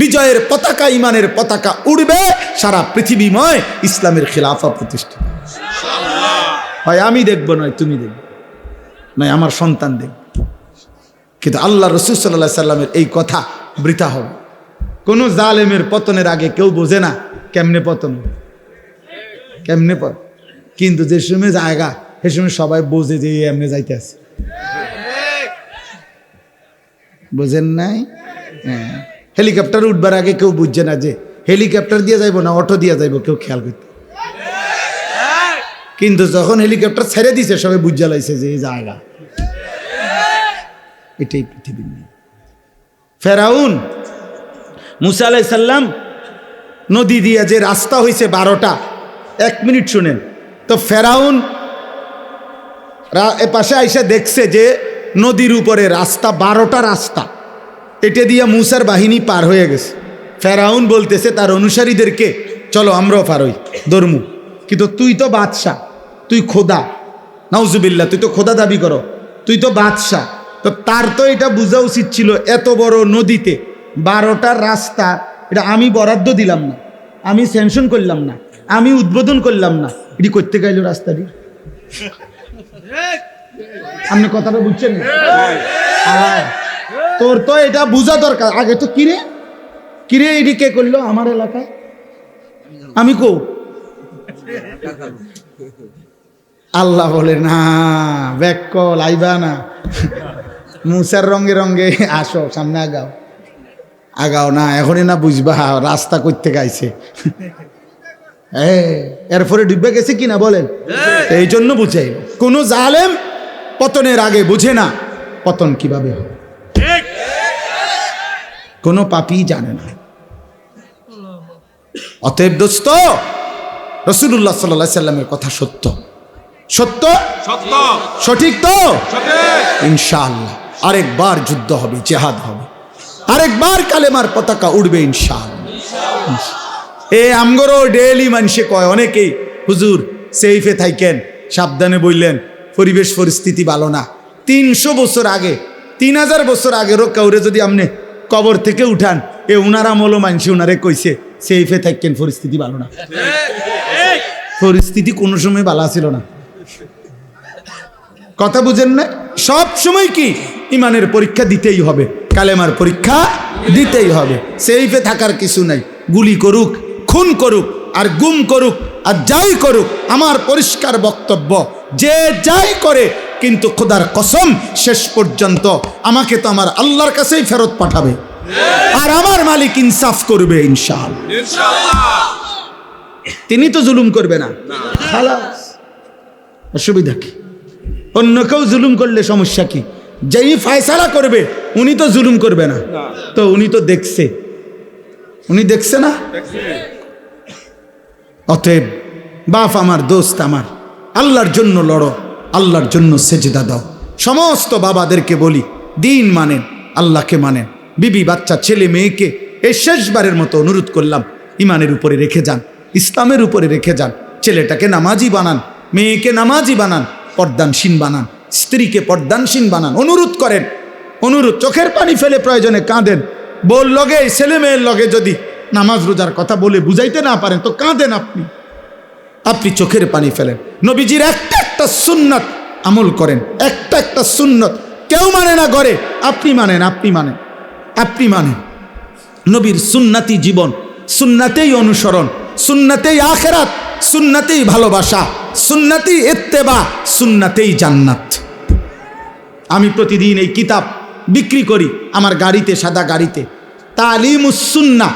বিজয়ের পতাকা, ইমানের পতাকা উড়বে, সারা পৃথিবীময় ইসলামের খিলাফা প্রতিষ্ঠিত। হয় আমি দেখবো, নয় তুমি দেখবে, নয় আমার সন্তান দেখবে, কিন্তু আল্লাহ রাসূল সাল্লাল্লাহু আলাইহি সাল্লামের এই কথা বৃথা হবে। কোনো জালেমের পতনের আগে কেউ বোঝে না কেমনে পতন, কেমনে পর, কিন্তু যে সময় জায়গা সে সময় সবাই বোঝে যে এমনি যাইতে আছে। বোঝেন নাই? হ্যাঁ, হেলিকপ্টার উঠবার আগে কেউ বুঝছে না যে হেলিকপ্টার দিয়ে যাইব না অটো দিয়ে যাইব, কেউ খেয়াল করতে, কিন্তু যখন হেলিকপ্টার ছেড়ে দিছে সবাই বুঝা লাইছে যে এই জায়গা। এটাই পৃথিবীর নিয়ম। ফেরাউন, মুসা আলাইহিস সালাম নদী দিয়ে যে রাস্তা হয়েছে 12টা, 1 মিনিট শুনেন তো। ফেরাউন পাশে আইসা দেখছে যে নদীর উপরে রাস্তা, 12টা রাস্তা, এটা দিয়ে মুসার বাহিনী পার হয়ে গেছে। ফেরাউন বলতেছে তার অনুসারীদেরকে, চলো আমরাও পার হই, ধর্মু, কিন্তু তুই তো বাদশাহ, তুই খোদা, নাউজুবিল্লাহ, তুই তো খোদা দাবি করো, তুই তো বাদশাহ, তো তার তো এটা বোঝা উচিত ছিল এত বড় নদীতে 12টা রাস্তা, এটা আমি বরাদ্দ দিলাম না, আমি স্যাংশন করলাম না, আমি উদ্বোধন করলাম না, এটি করতে গেল রাস্তাটি। আপনি কথাটা বুঝছেন? তোর তো এটা বোঝা দরকার আগে তো। কিরে কিরে এটি কে করলো আমার এলাকায়? আমি কো আল্লাহ বলে না, ব্যাকল আইবা না, মুসার রঙে রঙে আসো, সামনে আগাও, আগাও না, এখনই না বুঝবা রাস্তা করতে গাইছে। এরপরে ডুবে গেছে কিনা বলেন? এই জন্য বুঝাই, কোন জালেম পতনের আগে বুঝে না পতন কিভাবে হবে, কোন পাপী জানে না। অতএব দোস্ত, রাসূলুল্লাহ সাল্লাল্লাহু আলাইহি সাল্লামের কথা সত্য, সত্য সত্য, সঠিক তো ইনশাআল্লাহ। আরেকবার যুদ্ধ হবে, জিহাদ হবে, আরেকবার কালেমার পতাকা উড়বে ইনশাআল্লাহ। আমগরো ডেইলি মানুষে কয়, অনেকেই হুজুর সেফে থাকেন, সাবধানে বললেন, পরিবেশ পরিস্থিতি ভালো না। 300 বছর আগে, 3000 বছর আগেরও কাউরে যদি আপনি কবর থেকে উঠান, উনার আমলও মানুষ উনারে কইছে সেফে থাকেন, পরিস্থিতি ভালো না। পরিস্থিতি কোনো সময় ভালো ছিল না, কথা বুঝেন না? সব সময় কি ইমানের পরীক্ষা দিতেই হবে, কালেমার পরীক্ষা দিতেই হবে। সেফে থাকার কিছু নাই, গুলি করুক, খুন করুক, আর গুম করুক, আর যাই করুক, আমার পরিষ্কার বক্তব্য, যে যাই করে কিন্তু খোদার কসম শেষ পর্যন্ত আমাকে তো আমার আল্লাহর কাছেই ফেরত পাঠাবে, আর আমার মালিক ইনসাফ করবে ইনশাআল্লাহ। তিনি তো জুলুম করবে না, খালাস। অসুবিধা কি? অন্য কেউ জুলুম করলে সমস্যা কি? যেই ফয়সালা করবে উনি তো জুলুম করবে না, তো উনি তো দেখছে, উনি দেখছে না। অতএব বাপ আমার, দোস্ত আমার, আল্লাহর জন্য লড়ো, আল্লাহর জন্য সেজদা দাও। সমস্ত বাবাদেরকে বলি, দিন মানেন, আল্লাহকে মানেন, বিবি বাচ্চা ছেলে মেয়েকে এই শেষবারের মতো অনুরোধ করলাম, ইমানের উপরে রেখে যান, ইসলামের উপরে রেখে যান। ছেলেটাকে নামাজি বানান, মেয়েকে নামাজি বানান, পর্দানসীন বানান, স্ত্রীকে পর্দানসীন বানান। অনুরোধ করেন, অনুরোধ, চোখের পানি ফেলে প্রয়োজনে কাঁদেন। বল লগে ছেলে মেয়ের লগে যদি নামাজ রোজার কথা বলে বুঝাইতে না পারেন তো কাঁদেন আপনি চোখের পানি ফেলেন। নবীজির একটা একটা সুন্নাত আমল করেন, একটা একটা সুন্নত কেউ মানে না করে, আপনি মানেন, আপনি মানেন। নবীর সুন্নাতি জীবন, সুন্নাতেই অনুসরণ, সুন্নাতেই আখেরাত, সুন্নাতেই ভালোবাসা, সুন্নাতেই ইত্তেবা, সুন্নাতেই জান্নাত। আমি প্রতিদিন এই কিতাব বিক্রি করি আমার গাড়িতে, সাদা গাড়িতে। তালিমুস সুন্নাহ,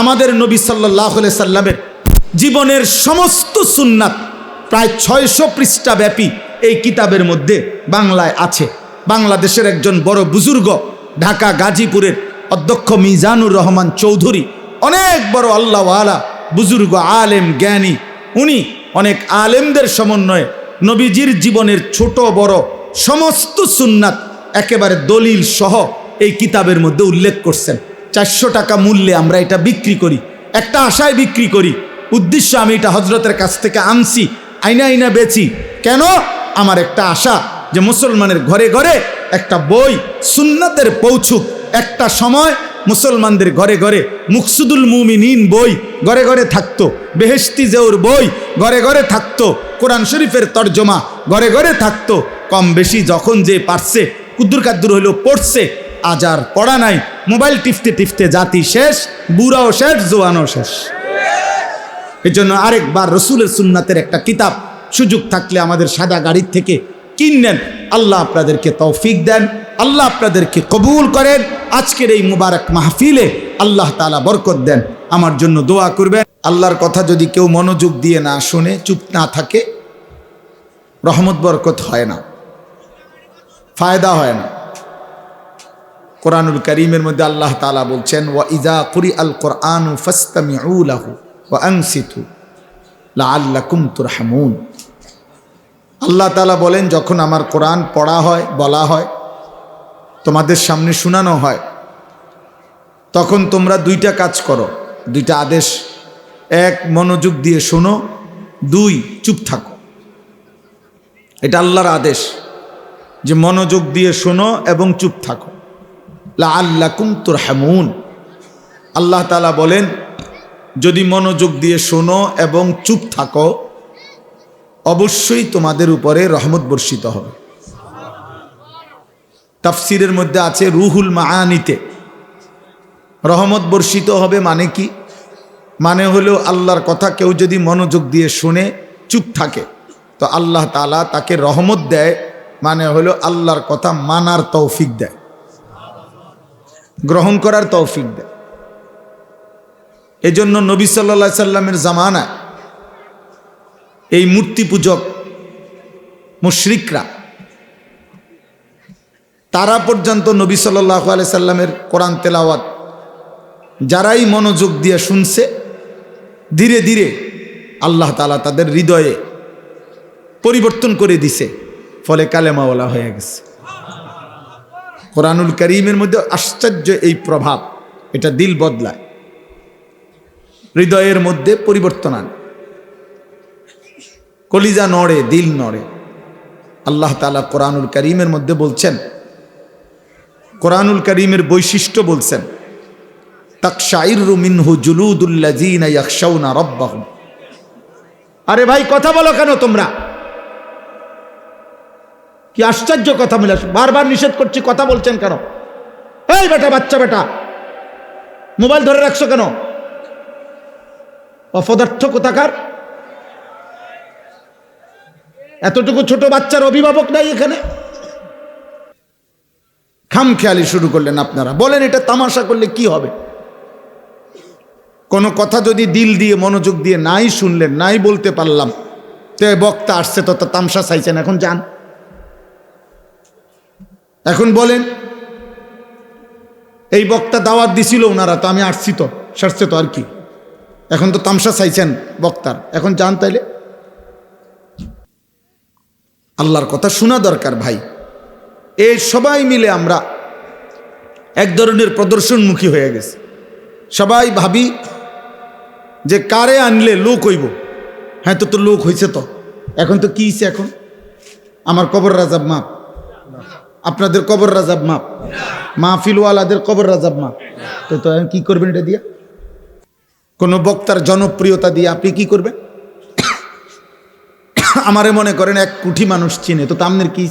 আমাদের নবী সাল্লাল্লাহু আলাইহি সাল্লামের জীবনের সমস্ত সুন্নাত প্রায় 600 পৃষ্ঠা ব্যাপী এই কিতাবের মধ্যে বাংলায় আছে। বাংলাদেশের একজন বড় বুজুর্গ, ঢাকা গাজীপুরের অধ্যক্ষ মিজানুর রহমান চৌধুরী, অনেক বড় আল্লাহওয়ালা বুজুর্গ, আলেম, জ্ঞানী। উনি অনেক আলেমদের সমন্বয়ে নবীজির জীবনের ছোট বড় সমস্ত সুন্নাত একেবারে দলিল সহ এই কিতাবের মধ্যে উল্লেখ করছেন। 400 টাকা মূল্যে আমরা এটা বিক্রি করি, একটা আশায় বিক্রি করি। উদ্দেশ্য, আমি এটা হজরতের কাছ থেকে আনছি, আইনা আইনা বেচি। কেন? আমার একটা আশা যে মুসলমানের ঘরে ঘরে একটা বই সুন্নাতের পৌঁছুক। একটা সময় মুসলমানদের ঘরে ঘরে মুকসুদুল মুমিনিন বই ঘরে ঘরে থাকতো, বেহেশতি জেউর বই ঘরে ঘরে থাকতো, কোরআন শরীফের তর্জমা ঘরে ঘরে থাকতো। কম বেশি যখন যে পারছে কুদ্দুর কাদ্দুর হইলেও পড়ছে, আজ আর পড়া নাই। মোবাইল টিপতে টিপতে জাতি শেষ, বুড়াও শেষ, জোয়ানও শেষ। এই জন্য আরেকবার রসুলের সুন্নাতের একটা কিতাব সুযোগ থাকলে আমাদের সাদা গাড়ির থেকে কিনেন। আল্লাহ আপনাদেরকে তৌফিক দেন, আল্লাহ আপনাদেরকে কবুল করেন। আজকের এই মুবারক মাহফিলে আল্লাহ তাআলা বরকত দেন। আমার জন্য দোয়া করবেন। আল্লাহর কথা যদি কেউ মনোযোগ দিয়ে না শুনে, চুপ না থাকে, রহমত বরকত হয় না, ফায়দা হয় না। কোরআনুল কারীমের মধ্যে আল্লাহ তাআলা বলছেন, ওয়া ইযা কুরিআল কুরআনু ফাসতামিউ লাহু ওয়া আনসিতু লাআল্লাকুম তুরহামুন। আল্লাহ তাআলা বলেন, যখন আমার কোরআন পড়া হয়, বলা হয়, তোমাদের সামনে শোনানো হয়, তখন তোমরা দুইটা কাজ করো, দুইটা আদেশ। এক, মনোযোগ দিয়ে শোনো। দুই, চুপ থাকো। এটা আল্লাহর আদেশ যে মনোযোগ দিয়ে শোনো এবং চুপ থাকো। লাআল্লাকুম তুরহামুন। আল্লাহ তাআলা বলেন, যদি মনোযোগ দিয়ে শোনো এবং চুপ থাকো, অবশ্যই তোমাদের উপরে রহমত বর্ষিত হবে। তাফসিরের মধ্যে আছে রুহুল মাআনিতে, রহমত বর্ষিত হবে মানে কি? মানে হলো আল্লাহর কথা কেউ যদি মনোযোগ দিয়ে শুনে চুপ থাকে তো আল্লাহ তাআলা তাকে রহমত দেয়। মানে হলো আল্লাহর কথা মানার তৌফিক দেয়, গ্রহণ করার তৌফিক দেয়। এজন্য নবী সাল্লাল্লাহু আলাইহি সাল্লামের জামানায় এই মূর্তি পূজক মুশরিকরা, তারা পর্যন্ত নবী সাল্লাল্লাহু আলাইহি সাল্লামের কোরআন তেলাওয়াত যারাই মনোযোগ দিয়ে শুনছে, ধীরে ধীরে আল্লাহ তাআলা তাদের হৃদয়ে পরিবর্তন করে দিছে, ফলে কালেমাওয়ালা হয়ে গেছে। কোরআনুল কারীমের মধ্যে আশ্চর্য এই প্রভাব, এটা দিল বদলায়, হৃদয়ের মধ্যে পরিবর্তন আনে, কলিজা নড়ে, দিল নড়ে। আল্লাহ তাআলা কোরআনুল কারীমের মধ্যে বলছেন, কোরআনুল কারীমের বৈশিষ্ট্য বলছেন, তাকশাইরু মিনহু জুলুদুল্লাযীনা ইয়াখশাউনা রাব্বাহুম। আরে ভাই, কথা বলো কেন তোমরা? কি আশ্চর্য কথা বলে, বারবার নিষেধ করছি, কথা বলছেন কেন? এই বেটা, বাচ্চা বেটা, মোবাইল ধরে রাখছো কেন? অপদার্থ কোথাকার। এতটুকু ছোট বাচ্চার অভিভাবক নাই এখানে? খামখেয়ালি শুরু করলেন আপনারা। বলেন, এটা তামাশা করলে কি হবে? কোনো কথা যদি দিল দিয়ে মনোযোগ দিয়ে নাই শুনলেন, নাই বলতে পারলাম, তো বক্তা আসছে তো তামসা চাইছেন, এখন যান, এখন বলেন। এই বক্তা দাওয়াত দিছিল ওনারা, তো আমি আসছি, তো সারছে তো, আর কি। এখন তো তামসা চাইছেন বক্তার, এখন যান তাইলে। আল্লাহর কথা শোনা দরকার ভাই। এই সবাই মিলে আমরা এক ধরনের প্রদর্শনমুখী হয়ে গেছে। সবাই ভাবি যে কারে আনলে লোক হইব। হ্যাঁ, তো লোক হয়েছে। তো এখন তো কি হয়েছে? এখন আমার কবর রাজাব মাপ, আপনাদের কবর রাজাব মাপ, মাহফিলওয়ালাদের কবর রাজাব মাপ। তো তো কি করবেন এটা দিয়া? কোনো বক্তার জনপ্রিয়তা দিয়ে আপনি কি করবেন? আমারে মনে করেন 1 কোটি মানুষ চিনে, তো আমনের কি?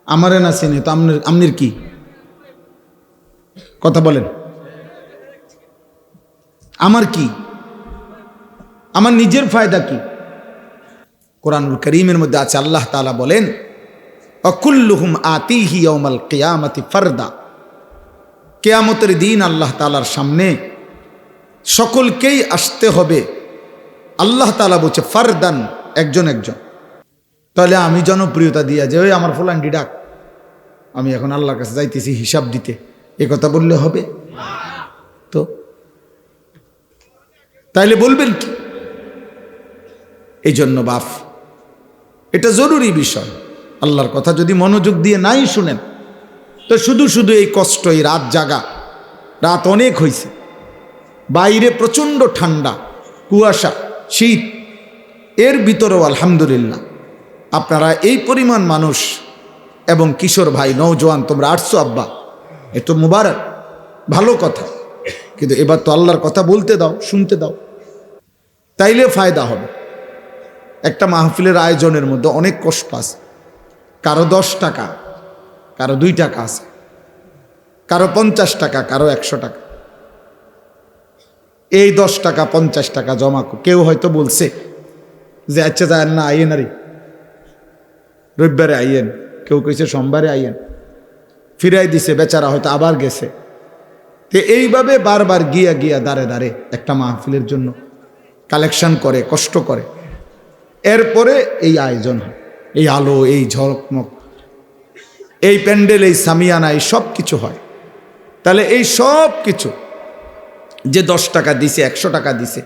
আমারে না চিনে তো আমনের কি? কথা বলেন। আমার কি? আমার নিজের ফায়দা কি? কোরআনুল কারীমের মধ্যে আছে, আল্লাহ তাআলা বলেন, অকুল্লুহুম আতিহি ইয়াউমাল কিয়ামাতি ফারদা। কিয়ামতের দিন আল্লাহ তাআলার সামনে সকলকেই আসতে হবে। আল্লাহ তাআলা বলছে ফারদান, একজন একজন। তাহলে আমি জনপ্রিয়তা দিয়া যে ওই আমার ফুলান্ডি ডাক, আমি এখন আল্লাহর কাছে যাইতেছি হিসাব দিতে, এ কথা বললে হবে? তো তাইলে বলবেন কি? এই জন্য বাপ, এটা জরুরি বিষয়। আল্লাহর কথা যদি মনোযোগ দিয়ে নাই শুনেন, তো শুধু শুধু এই কষ্ট, এই রাত জাগা। রাত অনেক হয়েছে, বাইরে প্রচণ্ড ঠান্ডা, কুয়াশা, শীত, এর ভিতরেও আলহামদুলিল্লাহ আপনারা এই পরিমাণ মানুষ এবং কিশোর ভাই, নওজোয়ান তোমরা আসছো। আব্বা, এ তো মুবারক, ভালো কথা। কিন্তু এবার তো আল্লাহর কথা বলতে দাও, শুনতে দাও, তাইলে ফায়দা হবে। একটা মাহফিলের আয়োজনের মধ্যে অনেক কষ্ট আছে। কারো 10 টাকা, কারো 2 টাকা আছে, কারো 50 টাকা, কারো 100 টাকা। এই 10 টাকা 50 টাকা জমা কেউ হয়তো বলছে যে আচ্ছা যায় না, আইয়েন, আরে রবিবারে আইয়েন, কেউ কইছে সোমবারে আইয়েন, ফিরাই দিছে, বেচারা হয়তো আবার গেছে। তো এইভাবে বারবার গিয়া গিয়া দাঁড়ে দাঁড়ে একটা মাহফিলের জন্য কালেকশন করে, কষ্ট করে। এরপরে এই আয়োজন হয়, এই আলো, এই ঝলমক, এই প্যান্ডেল, এই সামিয়ানা, এই সব কিছু হয়। তাহলে এই সব কিছু যে 10 টাকা দিছে, 100 টাকা দিছে,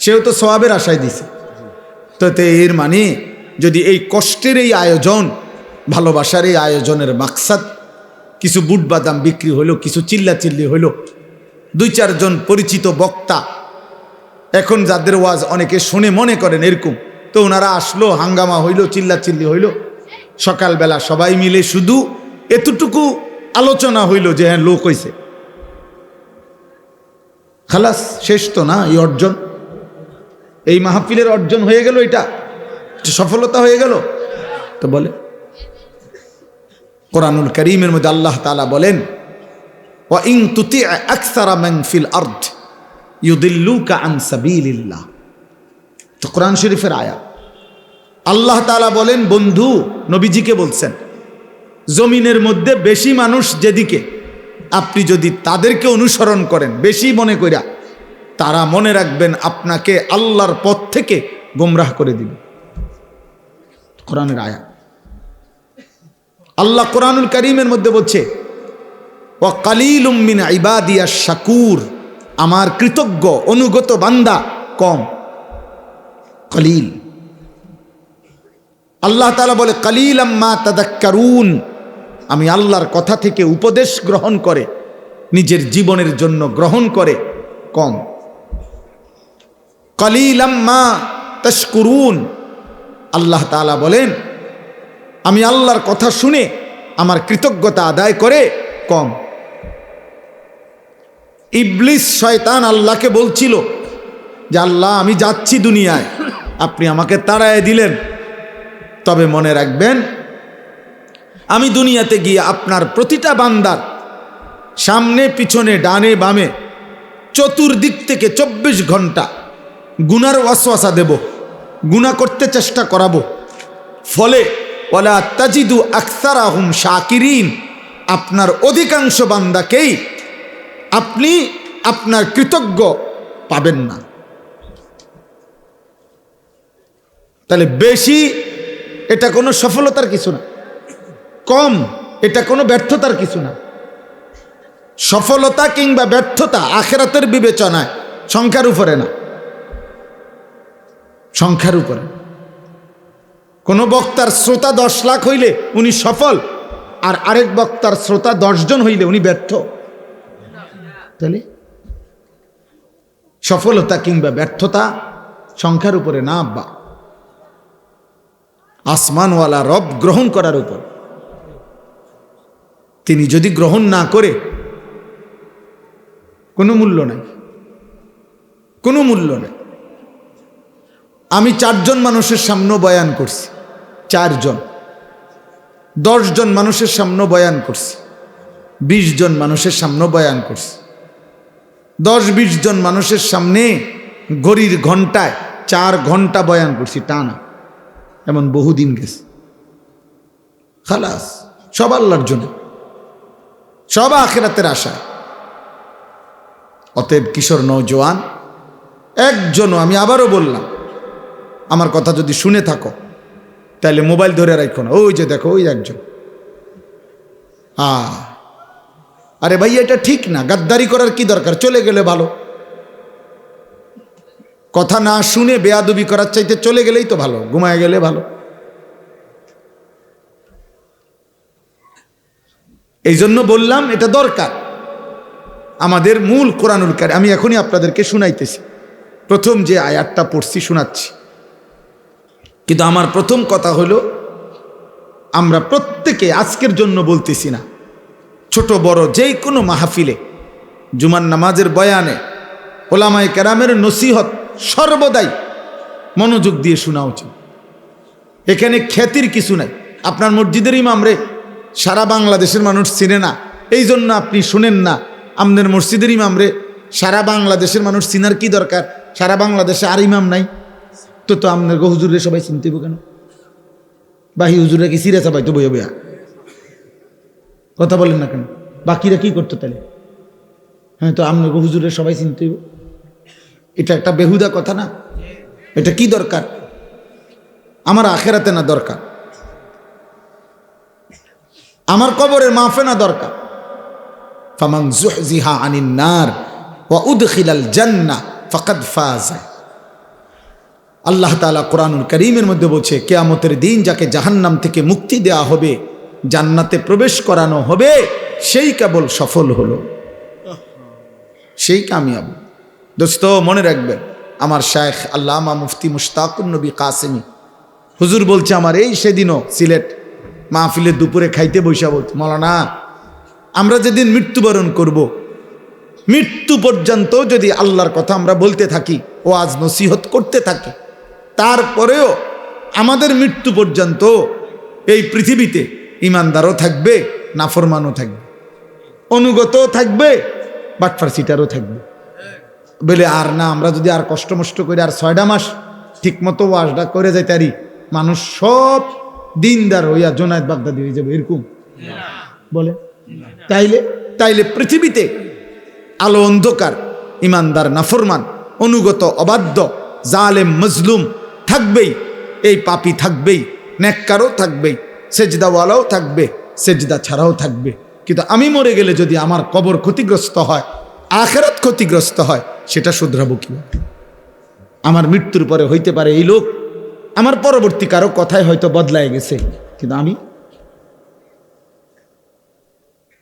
সেও তো সওয়াবের আশায় দিছে। তো এর মানে যদি এই কষ্টের এই আয়োজন, ভালোবাসার এই আয়োজনের মাকসাদ কিছু বুট বাদাম বিক্রি হইল, কিছু চিল্লাচিল্লি হইল, 2-4 জন পরিচিত বক্তা, এখন যাদের ওয়াজ অনেকে শুনে মনে করেন এরকম, তো ওনারা আসলো, হাঙ্গামা হইল, চিল্লাচিল্লি হইল, সকালবেলা সবাই মিলে শুধু এতটুকু আলোচনা হইল যে হ্যাঁ লোক হইছে, খালাস, শেষ তো না? এই অর্জন, এই মাহফিলের অর্জন হয়ে গেল, এটা সফলতা হয়ে গেল? তো বলে কোরআনুল কারীমের মধ্যে আল্লাহ তাআলা বলেন, ওয়া ইন তুতি আকসারা মান ফিল আরদ ইউদিল্লুকা আন সাবিলিল্লাহ। তো কোরআন শরীফের আয়াত। আল্লাহ তাআলা বলেন, বন্ধু নবীজিকে বলছেন, জমিনের মধ্যে বেশি মানুষ যেদিকে, আপনি যদি তাদেরকে অনুসরণ করেন বেশি মনে কইরা, তারা মনে রাখবেন আপনাকে আল্লাহর পথ থেকে গোমরাহ করে দিবে। কোরআনের আয়াত। আল্লাহ কোরআনুল কারীমের মধ্যে বলছে, ওয়া কালিলুম মিন ইবাদিয়াশ শাকুর, আমার কৃতজ্ঞ অনুগত বান্দা কম, কলিল। আল্লাহ তাআলা বলে, কালিলাম মা তাদাক্কারুন, আমি আল্লাহর কথা থেকে উপদেশ গ্রহণ করে নিজের জীবনের জন্য গ্রহণ করে কম। কালিলাম মা তাশকুরুন, আল্লাহ তাআলা বলেন আমি আল্লাহর কথা শুনে আমার কৃতজ্ঞতা আদায় করে কম। ইবলিস শয়তান আল্লাহকে বলছিল যে আল্লাহ আমি যাচ্ছি দুনিয়ায়, আপনি আমাকে তাড়ায় দিলেন, তবে মনে রাখবেন আমি দুনিয়াতে গিয়ে আপনার প্রতিটা বান্দার সামনে পিছনে ডানে বামে চতুর্দিক থেকে 24 ঘন্টা গুনার ওয়াসওয়াসা দেব, গুনাহ করতে চেষ্টা করাবো। ফলে ওয়ালা তাজিদু আকসারাহুম শাকিরিন, আপনার অধিকাংশ বান্দাকেই আপনি আপনার কৃতজ্ঞ পাবেন না। তাহলে বেশি এটা কোনো সফলতার কিছু না, কম এটা কোনো ব্যর্থতার কিছু না। সফলতা কিংবা ব্যর্থতা আখিরাতের বিবেচনায় সংখ্যার উপরে না, সংখ্যার উপরে। কোনো বক্তার শ্রোতা 10 লাখ হইলে উনি সফল, আর আরেক বক্তার শ্রোতা 10 জন হইলে উনি ব্যর্থ। তাহলে সফলতা কিংবা ব্যর্থতা সংখ্যার উপরে না আব্বা, আসমানওয়ালা রব গ্রহণ করার উপর। তিনি যদি গ্রহণ না করে কোনো মূল্য নাই, কোনো মূল্য নাই। আমি 4 জন মানুষের সামনে বয়ান করছি, 4 জন, 10 জন মানুষের সামনে বয়ান করছি, 20 জন মানুষের সামনে বয়ান করছি, 10-20 জন মানুষের সামনে ঘড়ির ঘন্টায় 4 ঘন্টা বয়ান করছি টানা, এমন বহুদিন গেছে। খালাস, সব আল্লাহর জন্য, সব আখিরাতের আশায়। অতএব কিশোর নওজোয়ান, একজনও, আমি আবারও বললাম, আমার কথা যদি শুনে থাকো তাহলে মোবাইল ধরে রাখো না, ওই যে দেখো ওই একজন। আরে ভাই এটা ঠিক না, গাদ্দারি করার কি দরকার, চলে গেলে ভালো। কথা না শুনে বেয়াদবি করার চাইতে চলে গেলেই তো ভালো, ঘুমায় গেলে ভালো। এই জন্য বললাম এটা দরকার। আমাদের মূল কোরআনুল কারীম আমি এখনই আপনাদেরকে শুনাইতেছি, প্রথম যে আয়াতটা পড়ছি শোনাচ্ছি। কিন্তু আমার প্রথম কথা হলো, আমরা প্রত্যেকে আজকের জন্য বলতেছি না, ছোট বড় যেই কোনো মাহফিলে, জুমার নামাজের বয়ানে, ওলামায়ে কেরামের নসিহত সর্বদাই মনোযোগ দিয়ে শোনা উচিত। এখানে খ্যাতির কিছু নাই। আপনার মসজিদের ইমামরে সারা বাংলাদেশের মানুষ চিনে না, এই জন্য আপনি শুনেন না। আমাদের মসজিদের ইমামরে সারা বাংলাদেশের মানুষ চিনার কি দরকার? সারা বাংলাদেশে আর ইমাম নাই তো আপনার হুজুরে সবাই চিনতে কেন? বাহি হুজুরে কি সিরে সবাই তো বইয়া বইয়া কথা বলেন না কেন? বাকিরা কি করতো তাহলে? হ্যাঁ, তো আপনার হুজুরে সবাই চিনতে, এটা একটা বেহুদা কথা না? এটা কি দরকার? আমার আখেরাতে না দরকার, আমার কবরের মাফে না দরকার। ফামান যুহজিহা আনিন নার ওয়া উদখিলাল জান্নাহ ফাকাদ ফাযা। আল্লাহ তাআলা কোরআনুল কারীমের মধ্যে বলছে, কিয়ামতের দিন যাকে জাহান্নাম থেকে মুক্তি দেওয়া হবে, জান্নাতে প্রবেশ করানো হবে, সেই কেবল সফল হলো, সেই কামিয়াব। দোস্ত মনে রাখবেন, আমার শায়েখ আল্লামা মুফতি মুশতাকুর নবী কাসেমি হুজুর বলছে, আমার এই সেদিনও সিলেট মাহফিলে দুপুরে খাইতে বৈশা বলছে, মাওলানা আমরা যেদিন মৃত্যুবরণ করব, মৃত্যু পর্যন্ত যদি আল্লাহর কথা আমরা বলতে থাকি, ওয়াজ নসিহত করতে থাকি, তারপরেও আমাদের মৃত্যু পর্যন্ত এই পৃথিবীতে ইমানদারও থাকবে, নাফরমানও থাকবে, অনুগতও থাকবে, বাটফারসিটারও থাকবে। বলে আর না, আমরা যদি আর কষ্ট মষ্ট করে আর 6টা মাস ঠিক মতো ওয়াজটা করে যাইতে পারি, মানুষ সব দিনদার হইয়া জোনায়েদ বাগদাদি হয়ে যাবে, এরকম বলে? তাইলে পৃথিবীতে আলো অন্ধকার, ইমানদার নাফরমান, অনুগত অবাধ্য, জালেম মজলুম থাকবেই, এই পাপী থাকবেই, নেককারও থাকবেই, সেজদাওয়ালাও থাকবে, সেজদা ছাড়াও থাকবে। কিন্তু আমি মরে গেলে যদি আমার কবর ক্ষতিগ্রস্ত হয়, আখিরাত ক্ষতিগ্রস্ত হয়, সেটা শুধরাবো কি? আমার মৃত্যুর পরে হইতে পারে এই লোক আমার পরবর্তী কারো কথায় হয়তো বদলায় গেছে, কিন্তু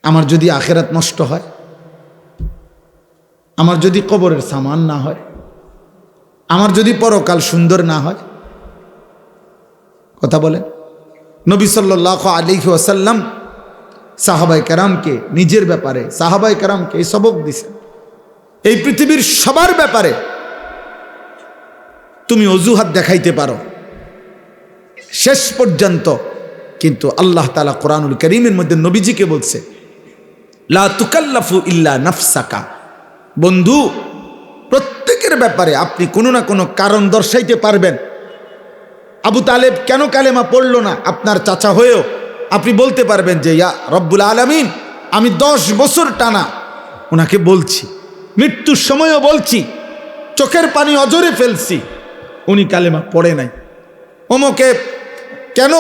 আমার যদি আখিরাত নষ্ট হয়, আমার যদি কবরের সামান না হয়, আমার যদি পরকাল সুন্দর না হয়, কথা বলেন। নবী সাল্লাল্লাহু আলাইহি ওয়াসাল্লাম সাহাবায়ে কেরামকে নিজের ব্যাপারে, সাহাবায়ে কেরামকে এই সবক দিয়েছেন, এই পৃথিবীর সবার ব্যাপারে তুমি অজুহাত দেখাইতে পারো শেষ পর্যন্ত, কিন্তু আল্লাহ তাআলা কোরআনুল কারীমের মধ্যে নবীজিকে বলছে, লা তুকাল্লাফু ইল্লা নাফসাকা। বন্ধু, প্রত্যেকের ব্যাপারে আপনি কোনো না কোনো কারণ দর্শাইতে পারবেন। আবু তালেব কেন কালেমা পড়লো না আপনার চাচা হয়েও? আপনি বলতে পারবেন যে, ইয়া রব্বুল আলামিন, আমি 10 বছর টানা ওনাকে বলছি, মৃত্যুর সময়ও বলছি, চোখের পানি অজরে ফেলছি, উনি কালেমা পড়ে নাই। অমুকে কেন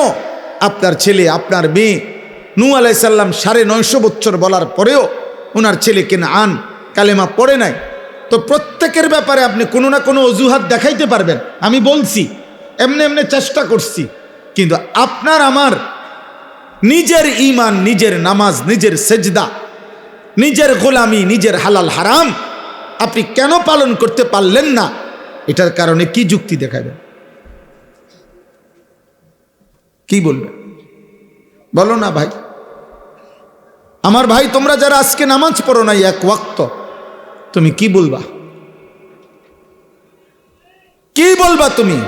আপনার ছেলে, আপনার মেয়ে নূহ আলাইহিস সালাম 950 বছর বলার পরেও ওনার ছেলে কেনআন কালেমা পড়ে নাই? তো প্রত্যেকের ব্যাপারে আপনি কোনো না কোনো অজুহাত দেখাইতে পারবেন। আমি বলছি, এমনি চেষ্টা করছি, কিন্তু আপনার আমার নিজের ঈমান, নিজের নামাজ, নিজের সেজদা, নিজের গোলামি, নিজের হালাল হারাম আপনি কেন পালন করতে পারলেন না? এটার কারণে কি যুক্তি দেখাবেন? কি বলবেন? বলো না ভাই। আমার ভাই, তোমরা যারা আজকে নামাজ পড়ো নাই এক ওয়াক্ত, তুমি কি বলবা? কি বলবা? তুমি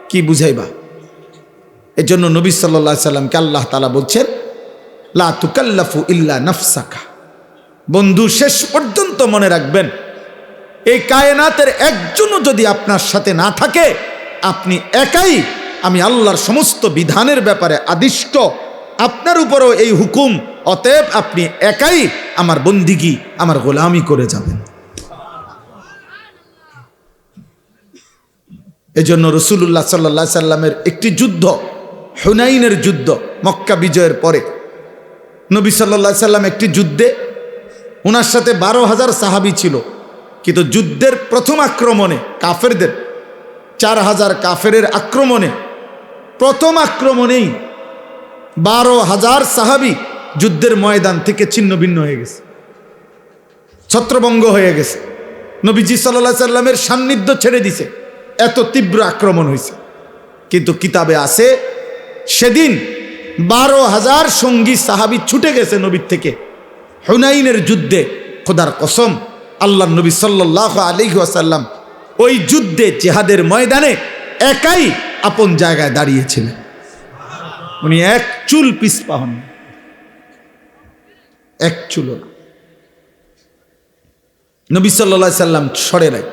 কি বুঝাইবা? এর জন্য নবী সাল্লাল্লাহু আলাইহি সাল্লামকে আল্লাহ তাআলা বলছেন, লা তুকাল্লাফু ইল্লা নাফসাকা। বন্ধু, শেষ পর্যন্ত মনে রাখবেন, এই কায়নাতের একজনও যদি আপনার সাথে না থাকে, আপনি একাই আমি আল্লাহর সমস্ত বিধানের ব্যাপারে আদিষ্ট, আপনার উপরও এই হুকুম, অতএব আপনি একাই আমার বন্দিগি, আমার গোলামি করে যাবেন। এজন্য রাসূলুল্লাহ সাল্লাল্লাহু আলাইহি সাল্লামের একটি যুদ্ধ, হুনাইনের যুদ্ধ, মক্কা বিজয়ের পরে নবী সাল্লাল্লাহু আলাইহি সাল্লাম একটি যুদ্ধে, ওনার সাথে 12,000 সাহাবী ছিল, কিন্তু যুদ্ধের প্রথম আক্রমণে কাফেরদের 4,000 কাফেরের আক্রমণে, প্রথম আক্রমণেই 12,000 সাহাবী যুদ্ধের ময়দান থেকে ছিন্ন ভিন্ন হয়ে গেছে, ছত্রভঙ্গ হয়ে গেছে। নবীজি সাল্লাল্লাহু আলাইহি সাল্লামের সান্নিধ্য ছেড়ে দিছে, এত তীব্র আক্রমণ হয়েছে। কিন্তু কিতাবে আছে সেদিন 12,000 সঙ্গী সাহাবী ছুটে গেছে নবীর থেকে হুনাইনের যুদ্ধে। খোদার কসম, আল্লাহর নবী সাল্লাল্লাহু আলাইহি ওয়াসাল্লাম ওই যুদ্ধে, জিহাদের ময়দানে একাই আপন জায়গায় দাঁড়িয়েছিলেন। উনি এক চুল পিছপা হন, এক চুল না। নবী সাল্লাল্লাহু আলাইহি সাল্লাম সরে নাই,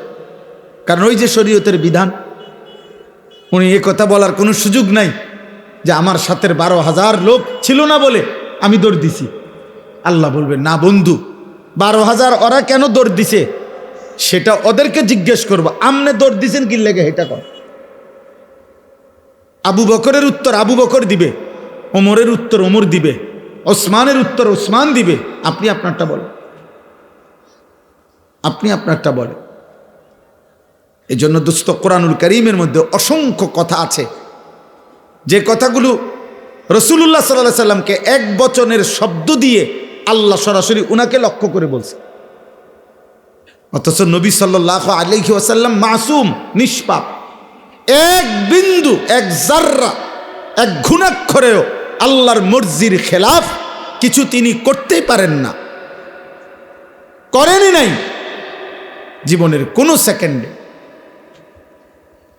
কারণ ওই যে শরীয়তের বিধান, উনি এ কথা বলার কোনো সুযোগ নাই যে আমার সাথে 12,000 লোক ছিল না বলে আমি দৌড় দিছি। আল্লাহ বলবেন, না বন্ধু, 12,000 ওরা কেন দৌড় দিছে সেটা ওদেরকে জিজ্ঞেস করবো, আমনে দৌড় দিছেন কি লেগে, এটা কর। আবু বকরের উত্তর আবু বকর দিবে, ওমরের উত্তর ওমর দিবে, ওসমানের উত্তর ওসমান দিবে। আপনি আপনারটা বলেন, আপনি আপনারটা বলেন। এই জন্য দোস্ত, কোরআনুল কারীমের মধ্যে অসংখ্য কথা আছে, যে কথাগুলো রাসূলুল্লাহ সাল্লাল্লাহু আলাইহি সাল্লামকে এক বচনের শব্দ দিয়ে আল্লাহ সরাসরি উনাকে লক্ষ্য করে বলছে, অথচ নবী সাল্লাল্লাহু আলাইহি ওয়াসাল্লাম মাসুম, নিষ্পাপ। এক বিন্দু, এক জাররা, এক ঘুণাক্ষরেও আল্লাহর মর্জির খেলাফ কিছু তিনি করতেই পারেন না, করেনই নাই জীবনের কোনো সেকেন্ডে।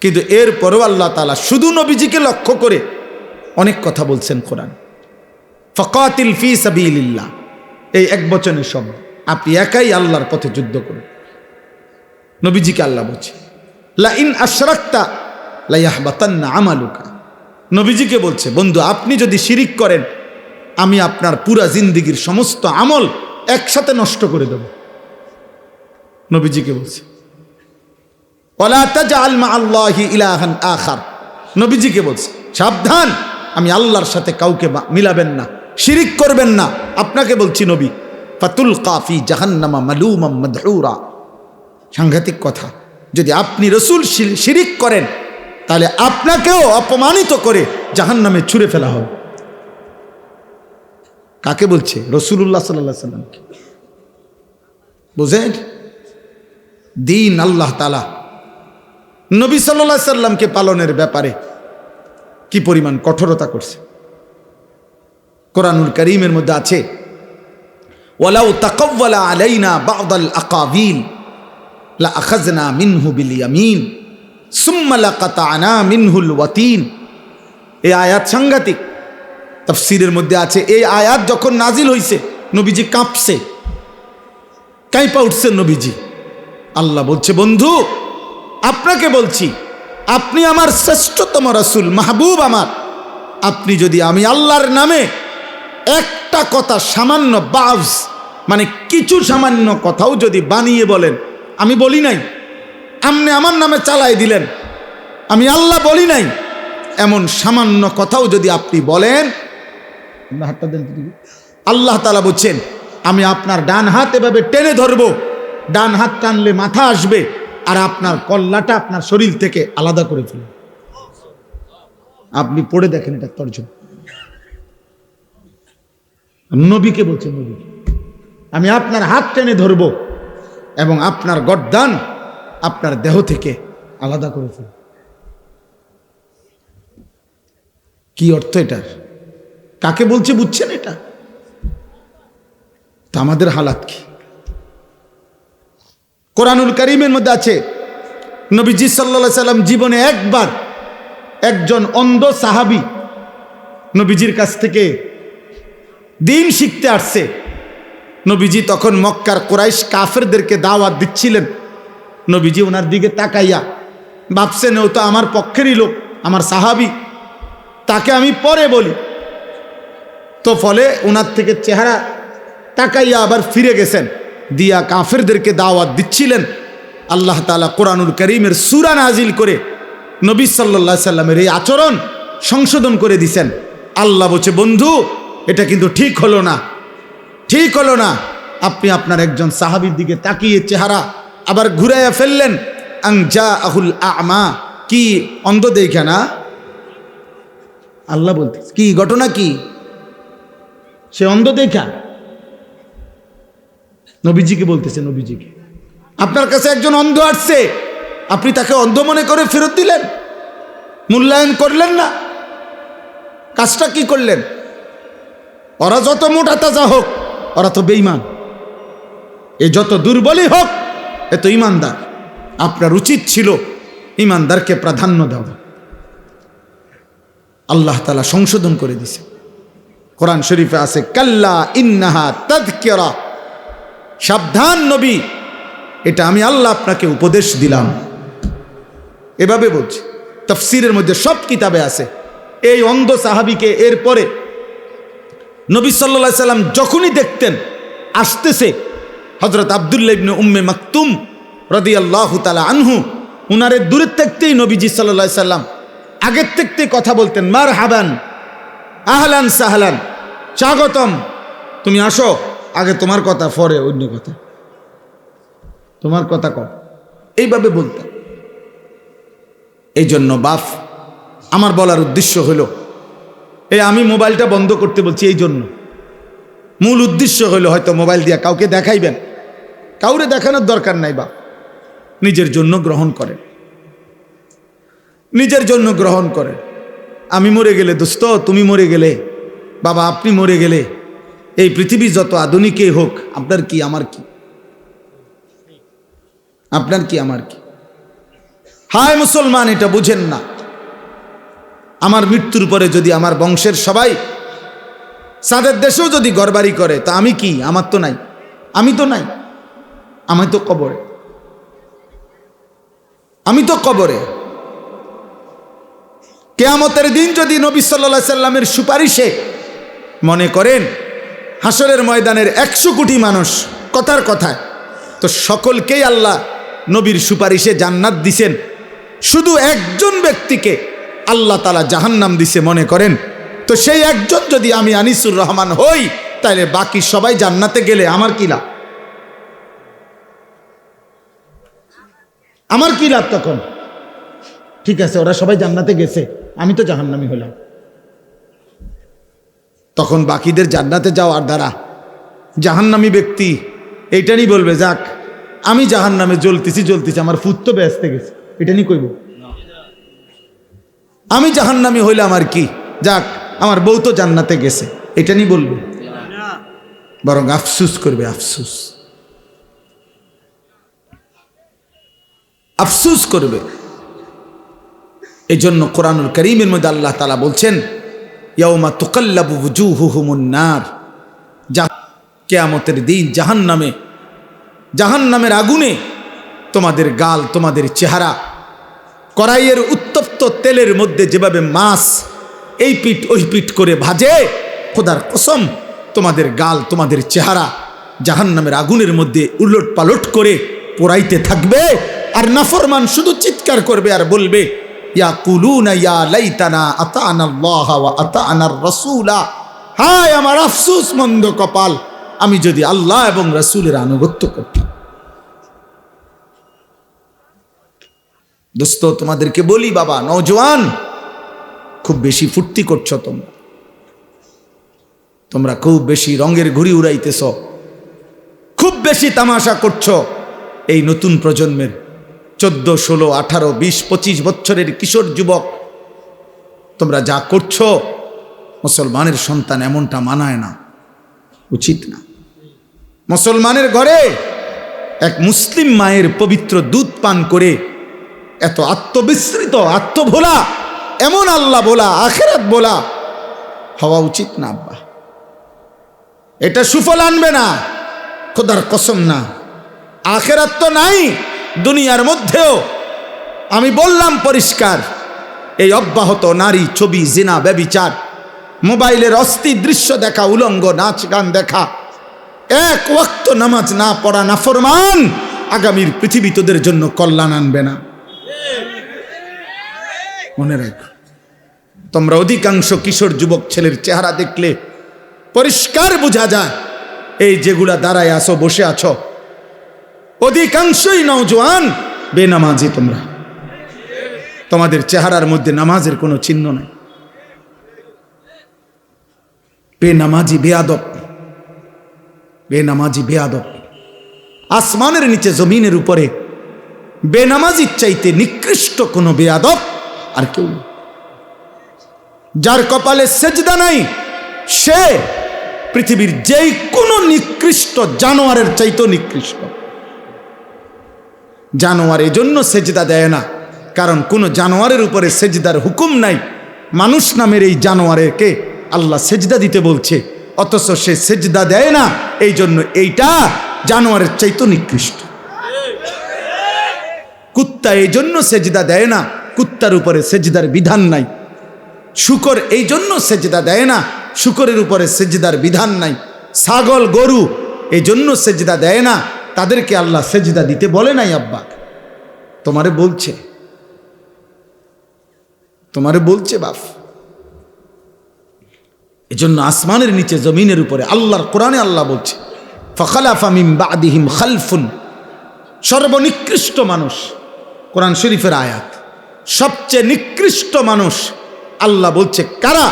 কিন্তু এরপরও আল্লাহ তাআলা শুধু নবীজিকে লক্ষ্য করে অনেক কথা বলছেন কোরআন। ফাকাতিল ফি সাবিলিল্লাহ, এই এক বচনের শব্দ, আপনি একাই আল্লাহর পথে যুদ্ধ করুন। নবীজিকে আল্লাহ বলছে, লা ইন আশরাকতা লা ইয়াহবাতান্না আমালুকা। নবীজিকে বলছে, বন্ধু, আপনি যদি শিরিক করেন, আমি আপনার পুরা জিন্দেগীর সমস্ত আমল একসাথে নষ্ট করে দেব। নবীজিকে বলছে, ওয়ালা তাজআল মা'আল্লাহি ইলাহান আখার। নবীজিকে বলছে, সাবধান, আমি আল্লাহর সাথে কাউকে মিলাবেন না, শিরিক করবেন না। আপনাকে বলছি নবী, ফাতুলকা ফি জাহান্নামা মালুমাম মাদহুরা। সাংঘাতিক কথা, যদি আপনি রাসূল শিরিক করেন, তাহলে আপনাকেও অপমানিত করে জাহান্নামে ছুঁড়ে ফেলা হবে। কাকে বলছে? রাসূলুল্লাহ সাল্লাল্লাহু আলাইহি সাল্লামকে। বুঝেন, দিন আল্লাহ তাআলা নবী সাল্লাল্লাহু আলাইহি সাল্লামকে পালনের ব্যাপারে কি পরিমাণ কঠোরতা করছে। কোরআনুল কারীমের মধ্যে আছে, ওয়ালাউ তাকাওয়ালা আলাইনা বা'দাল আকাবিল লা আখাযনা মিনহু বিল ইয়ামিন সুম্মা লাকাতা'না মিনহুল ওয়াতিন। এই আয়াত সাংঘাতিক। তাফসীরের মধ্যে আছে, এই আয়াত যখন নাজিল হইছে, নবীজি কাঁপছে, কাঁপা উঠছেন নবীজি। আল্লাহ বলছে, বন্ধু, আপনাকে বলছি, আপনি আমার শ্রেষ্ঠতম রাসূল, মাহবুব আমার। আপনি যদি আমি আল্লাহর নামে একটা কথা, সামান্য বাজ, মানে কিছু সামান্য কথাও যদি বানিয়ে বলেন, আমি বলি নাই, আপনি আমার নামে চালাই দিলেন, আমি আল্লাহ বলি নাই, এমন সামান্য কথাও যদি আপনি বলেন, হাতটা দেন, আল্লাহ তাআলা বলছেন, আমি আপনার ডান হাত এভাবে টেনে ধরবো, ডান হাত টানলে মাথা আসবে, আর আপনার কল্লাটা আপনার শরীর থেকে আলাদা করে ফেলবে। আপনি পড়ে দেখেন এটা তর্জমা। নবীকে বলছে, নবীকে আমি আপনার হাত টেনে ধরব এবং আপনার গর্দান আপনার দেহ থেকে আলাদা করে ফেলব। কি অর্থ এটার? কাকে বলছে বুঝছেন এটা? তা আমাদের হালাত কি? কোরআনুল কারীমের মধ্যে আছে নবীজি সাল্লাল্লাহু আলাইহি সাল্লাম জীবনে একবার একজন অন্ধ সাহাবী নবীজির কাছ থেকে দিন শিখতে আসছে। নবীজি তখন মক্কার কুরাইশ কাফেরদেরকে দাওয়াত দিচ্ছিলেন। নবীজি ওনার দিকে তাকাইয়া ভাবছেন ও তো আমার পক্ষেরই লোক, আমার সাহাবী, তাকে আমি পরে বলি। তো ফলে ওনার থেকে চেহারা তাকাইয়া আবার ফিরে গেছেন, দিয়া কাফেরদেরকে দাওয়াত দিচ্ছিলেন। আল্লাহ তাআলা কোরআনুল কারীমের সূরা নাজিল করে নবী সাল্লাল্লাহু আলাইহি সাল্লামের এই আচরণ সংশোধন করে দিছেন। আল্লাহ বলছে, বন্ধু এটা কিন্তু ঠিক হলো না, ঠিক হলো না। আপনি আপনার একজন সাহাবীর দিকে তাকিয়ে চেহারা আবার ঘুরাইয়া ফেললেন। আনজা আহুল আমা, কি অন্ধ দেখা না? আল্লাহ বলতে কি ঘটনা, কি সে অন্ধ দেখা? নবীজিকে বলতেছে, নবীজিকে আপনার কাছে একজন অন্ধ আসছে, আপনি তাকে অন্ধ মনে করে ফেরত দিলেন, মূল্যায়ন করলেন না। কাজটা কি করলেন? ওরা যত মোটা তাজা হোক ওরা তো বেঈমান, এ যত দুর্বলই হোক এ তো ইমানদার। আপনার উচিত ছিল ইমানদারকে প্রাধান্য দেওয়া। আল্লাহ তাআলা সংশোধন করে দিছে। কোরআন শরীফে আছে কাল্লা ইন্নাহা তাযকিরা, সাবধান নবী, এটা আমি আল্লাহ আপনাকে উপদেশ দিলাম। এভাবে বলছি, তাফসীরের মধ্যে সব কিতাবে আছে। এই অন্ধ সাহাবীকে এরপরে নবী সাল্লাল্লাহু আলাইহি সাল্লাম যখনই দেখতেন আসতেছে, হযরত আব্দুল্লাহ ইবনে উম্মে মাকতুম রাদিয়াল্লাহু তাআলা আনহু উনারে দূরে থাকতেই নবীজি সাল্লাল্লাহু আলাইহি সাল্লাম আগের থাকতেই কথা বলতেন, মারহাবান, আহলান সাহলান, স্বাগতম, তুমি আসো, আগে তোমার কথা, পরে অন্য কথা, তোমার কথা কম, এইভাবে বলতেন। এই জন্য বাপ, আমার বলার উদ্দেশ্য হলো, এই আমি মোবাইলটা বন্ধ করতে বলছি এই জন্য, মূল উদ্দেশ্য হলো হয়তো মোবাইল দিয়া কাউকে দেখাইবেন, কাউরে দেখানোর দরকার নাই। বাপ নিজের জন্য গ্রহণ করেন, নিজের জন্য গ্রহণ করেন। আমি মরে গেলে দোস্ত, তুমি মরে গেলে, বাবা আপনি মরে গেলে, এই পৃথিবী যত আধুনিকই হোক, আপনার কি আমার কি? আপনার কি আমার কি? হায় মুসলমান, এটা বুঝেন না। আমার মৃত্যুর পরে যদি আমার বংশের সবাই সাদের দেশেও যদি ঘরবাড়ি করে, তা আমি কি? আমার তো নাই, আমি তো নাই, আমি তো কবরে, আমি তো কবরে। কিয়ামতের দিন যদি নবী সাল্লাল্লাহু আলাইহি সাল্লামের সুপারিশে, মনে করেন হাসরের ময়দানের 100 কোটি মানুষ কথার কথায়, তো সকলকেই আল্লাহ নবীর সুপারিশে জান্নাত দিছেন, শুধু একজন ব্যক্তিকে আল্লাহ তাআলা জাহান্নাম দিছে মনে করেন, তো সেই একজন যদি আমি আনিসুর রহমান হই, তাহলে বাকি সবাই জান্নাতে গেলে আমার কি লাভ? আমার কি লাভ তখন? ঠিক আছে, ওরা সবাই জান্নাতে গেছে, আমি তো জাহান্নামী হলাম। তখন বাকিদের জান্নাতে যাওয়ার দ্বারা জাহান্নামী ব্যক্তি এইটা নিয়ে বলবে, যাক আমি জাহান্নামে জ্বলতেছি, আমার ফুট তো বেহেশতে গেছে, এটা নিয়ে কইব আমি জাহান্নামী হইলাম আর কি, যাক আমার বউ তো জান্নাতে গেছে, এটা নিয়ে বলবে? বরং আফসুস করবে, আফসুস, আফসুস করবে। এই জন্য কোরআনুল কারীমের মধ্যে আল্লাহ তাআলা বলছেন, ইয়াউমা তুকাল্লাবু ওয়ুজুহুহুমুন নার, কিয়ামতের দিন জাহান্নামের আগুনে তোমাদের গাল, তোমাদের চেহারা, কড়াইয়ের উত্তপ্ত তেলের মধ্যে যেভাবে মাছ এই পিঠ ওই পিঠ করে ভাজে, খোদার কসম তোমাদের গাল, তোমাদের চেহারা জাহান্নামের আগুনের মধ্যে উলট পালট করে পোড়াইতে থাকবে। আর নাফরমান শুধু চিৎকার করবে আর বলবে, ইয়াকুলুনা ইয়া লাইতানা আতা'না আল্লাহ ওয়া আতা'নার রাসূলা, হায় আমার আফসোস, মন্দ কপাল, আমি যদি আল্লাহ এবং রাসূলের আনুগত্য করতাম। দোস্ত তোমাদেরকে বলি, বাবা নওজোয়ান, খুব বেশি ফুর্তি করছো, তোমরা খুব বেশি রঙের ঘুড়ি উড়াইতেছ, খুব বেশি তামাশা করছো। এই নতুন প্রজন্মের 14, 16, 18, 20, 25 বছরের কিশোর যুবক, তোমরা যা করছো, মুসলমানের সন্তান এমনটা মানায় না, উচিত না। মুসলমানের ঘরে এক মুসলিম মায়ের পবিত্র দুধ পান করে এত আত্মবিস্মৃত, আত্মভোলা, এমন আল্লাহ বলা, আখিরাত বলা হওয়া উচিত না আব্বা। এটা সুফল আনবে না, খোদার কসম না। আখিরাত তো নাই দুনিয়ার মধ্যেও। আমি বললাম পরিষ্কার, এই অব্যাহত নারী ছবি, জিনা, ব্যভিচার, মোবাইলের অস্থির দৃশ্য দেখা, উলঙ্গ নাচ গান দেখা, এক ওয়াক্ত নামাজ না পড়া নাফরমান আগামীর পৃথিবী তোদের জন্য কল্যাণ আনবে না। মনে রাখো, তোমরা অধিকাংশ কিশোর যুবক ছেলের চেহারা দেখলে পরিষ্কার বোঝা যায়, এই যেগুলা দাঁড়ায় আছো, বসে আছো, অধিকাংশই নওজোয়ান বেনামাজি। তোমরা, তোমাদের চেহারার মধ্যে নামাজের কোনো চিহ্ন নাই। বেনামাজি, বেয়াদব, বেনামাজি, বেয়াদব। আসমানের নিচে জমিনের উপরে বেনামাজির চাইতে নিকৃষ্ট কোনো বেয়াদব আর কেউ নেই। যার কপালে সেজদা নাই সে পৃথিবীর যেই কোনো নিকৃষ্ট জানোয়ারের চাইতেও নিকৃষ্ট। জানোয়ার এজন্য সেজদা দেয় না, কারণ কোনো জানোয়ারের উপরে সেজদার হুকুম নাই। মানুষ নামের এই জানোয়ারকে আল্লাহ সেজদা দিতে বলছে, অথচ সে সেজদা দেয় না, এই জন্য এইটা জানোয়ারের চাইতেও নিকৃষ্ট। কুত্তা এই জন্য সেজদা দেয় না, কুত্তার উপরে সেজদার বিধান নাই। শূকর এই জন্য সেজদা দেয় না, শূকরের উপরে সেজদার বিধান নাই। ছাগল, গরু এই জন্য সেজদা দেয় না, তাদেরকে আল্লাহ সেজদা দিতে বলে নাই। আব্বা তোমারে বলছে, তোমারে বলছে বাপ। এজন্য আসমানের নিচে জমিনের উপরে আল্লাহর কোরআনে আল্লাহ বলছে, ফাখালাফা মিন বাদিহিম খালফুন, সর্বনিকৃষ্ট মানুষ। কোরআন শরীফের আয়াত, সবচেয়ে নিকৃষ্ট মানুষ আল্লাহ বলছে কারা?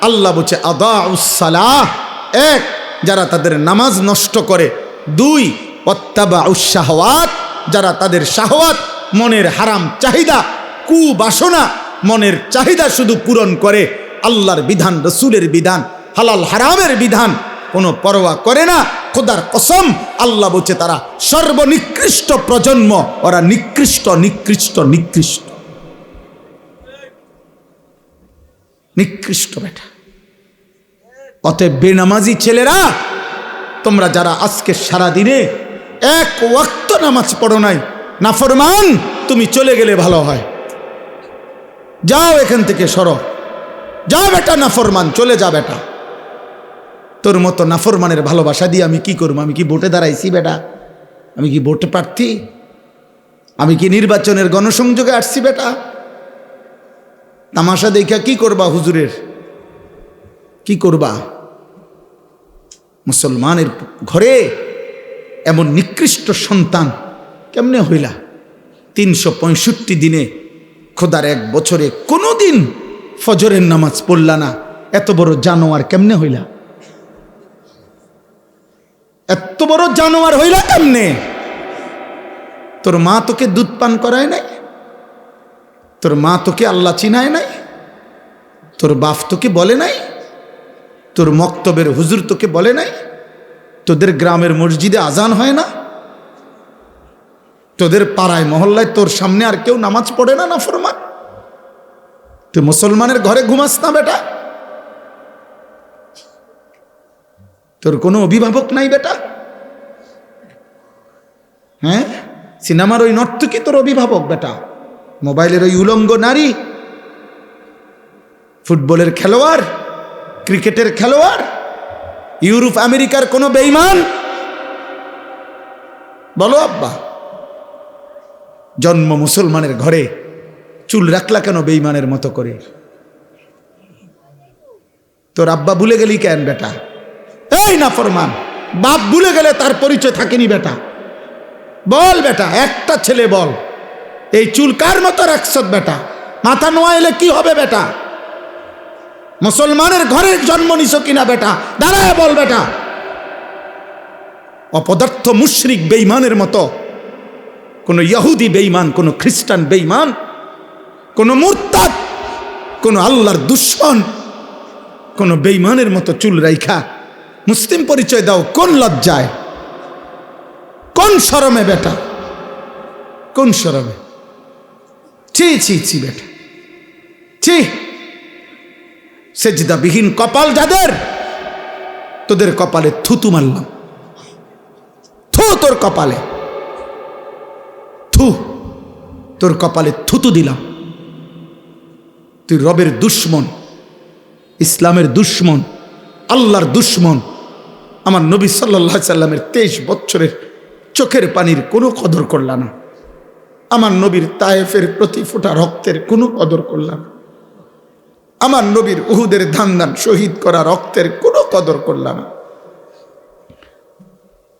আল্লাহ বলছে আদাউস সালাহ, এক, যারা তাদের নামাজ নষ্ট করে। দুই, ওয়াত্তাবাউস শাহওয়াত, যারা তাদের শাহওয়াত, মনের হারাম চাহিদা, কুবাসনা, মনের চাহিদা শুধু পূরণ করে, আল্লাহর বিধান, রসুলের বিধান, হালাল হারামের বিধান কোনো পরোয়া করে না। খোদার কসম, আল্লাহ বলছে তারা সর্বনিকৃষ্ট প্রজন্ম, ওরা নিকৃষ্ট, নিকৃষ্ট, নিকৃষ্ট, নিকৃষ্ট বেটা। অতএব বেনামাজি ছেলেরা, তোমরা যারা আজকে সারাদিনে এক ওয়াক্ত নামাজ পড়ো নাই, নাফরমান, তুমি চলে গেলে ভালো হয়। যাও এখান থেকে, সরো, যাও বেটা, নাফরমান, চলে যা বেটা। তোর মতো নাফরমানের ভালোবাসা দিয়ে আমি কি করবো? আমি কি ভোটে দাঁড়াইছি বেটা? আমি কি ভোটে প্রার্থী? আমি কি নির্বাচনের গণসংযোগে আসছি বেটা? তামাশা দেখা কি করবা? হুজুরের কি করবা? মুসলমানের ঘরে এমন নিকৃষ্ট সন্তান কেমনে হইলা? 365 দিনে, খোদার এক বছরে কোনোদিন ফজরের নামাজ পড়লা না, এত বড় জানোয়ার কেমনে হইলা? এত বড় জানোয়ার হইলা কেমনে? তোর মা তোকে দুধ পান করায় নাই? তোর মা তোকে আল্লাহ চিনায় নাই? তোর বাপ তোকে বলে নাই? তোর মক্তবের হুজুর তোকে বলে নাই? তোদের গ্রামের মসজিদে আজান হয় না? তোদের পাড়ায় মহল্লায় তোর সামনে আর কেউ নামাজ পড়ে না নাফরমান? তুই মুসলমানের ঘরে ঘুমাস না বেটা? তোর কোনো অভিভাবক নাই বেটা? হ্যাঁ, সিনেমার ওই নর্তকী তোর অভিভাবক বেটা? মোবাইলের ওই উলঙ্গ নারী, ফুটবলের খেলোয়াড়, ক্রিকেটের খেলোয়াড়, ইউরোপ আমেরিকার কোনো বেঈমান? বলো আব্বা, জন্ম মুসলমানের ঘরে, চুল রাখলা কেন বেঈমানের মতো করে? তোর আব্বা ভুলে গেলি কেন বেটা? এই নাফরমান, বাপ ভুলে গেলে তার পরিচয় থাকেনি বেটা। বল বেটা, একটা ছেলে বল, এই চুল কার মতো রাখছ বেটা? মাথা নোয়া এলে কি হবে বেটা? মুসলমানের ঘরে জন্ম নিছো কিনা বেটা, দাঁড়ায় বল বেটা। অপদার্থ মুশরিক বেঈমানের মতো, কোন ইহুদি বেঈমান, কোন খ্রিস্টান বেঈমান, কোন মুরতাদ, কোন আল্লাহর দুশমন, কোন বেঈমানের মতো চুল রাইখা মুসলিম পরিচয় দাও কোন লজ্জায়, কোন শরমে বেটা, কোন শরমে? ছি ছি ছি বেটা, ছি। সেজদাবিহীন কপাল যাদের, তোদের কপালে থুতু মারলাম, থু তোর কপালে, থু তোর কপালে থুতু দিলাম। তুই রবের দুশমন, ইসলামের দুশমন, আল্লাহর দুশমন। আমার নবী সাল্লাল্লাহু আলাইহি সাল্লামের 23 বছরের চোখের পানির কোনো কদর করলা না। আমার নবীর তায়েফের প্রতি ফোঁটা রক্তের কোনো কদর করলা না। আমার নবীর উহুদের ধান ধান শহীদ করা রক্তের কোনো কদর করলা না।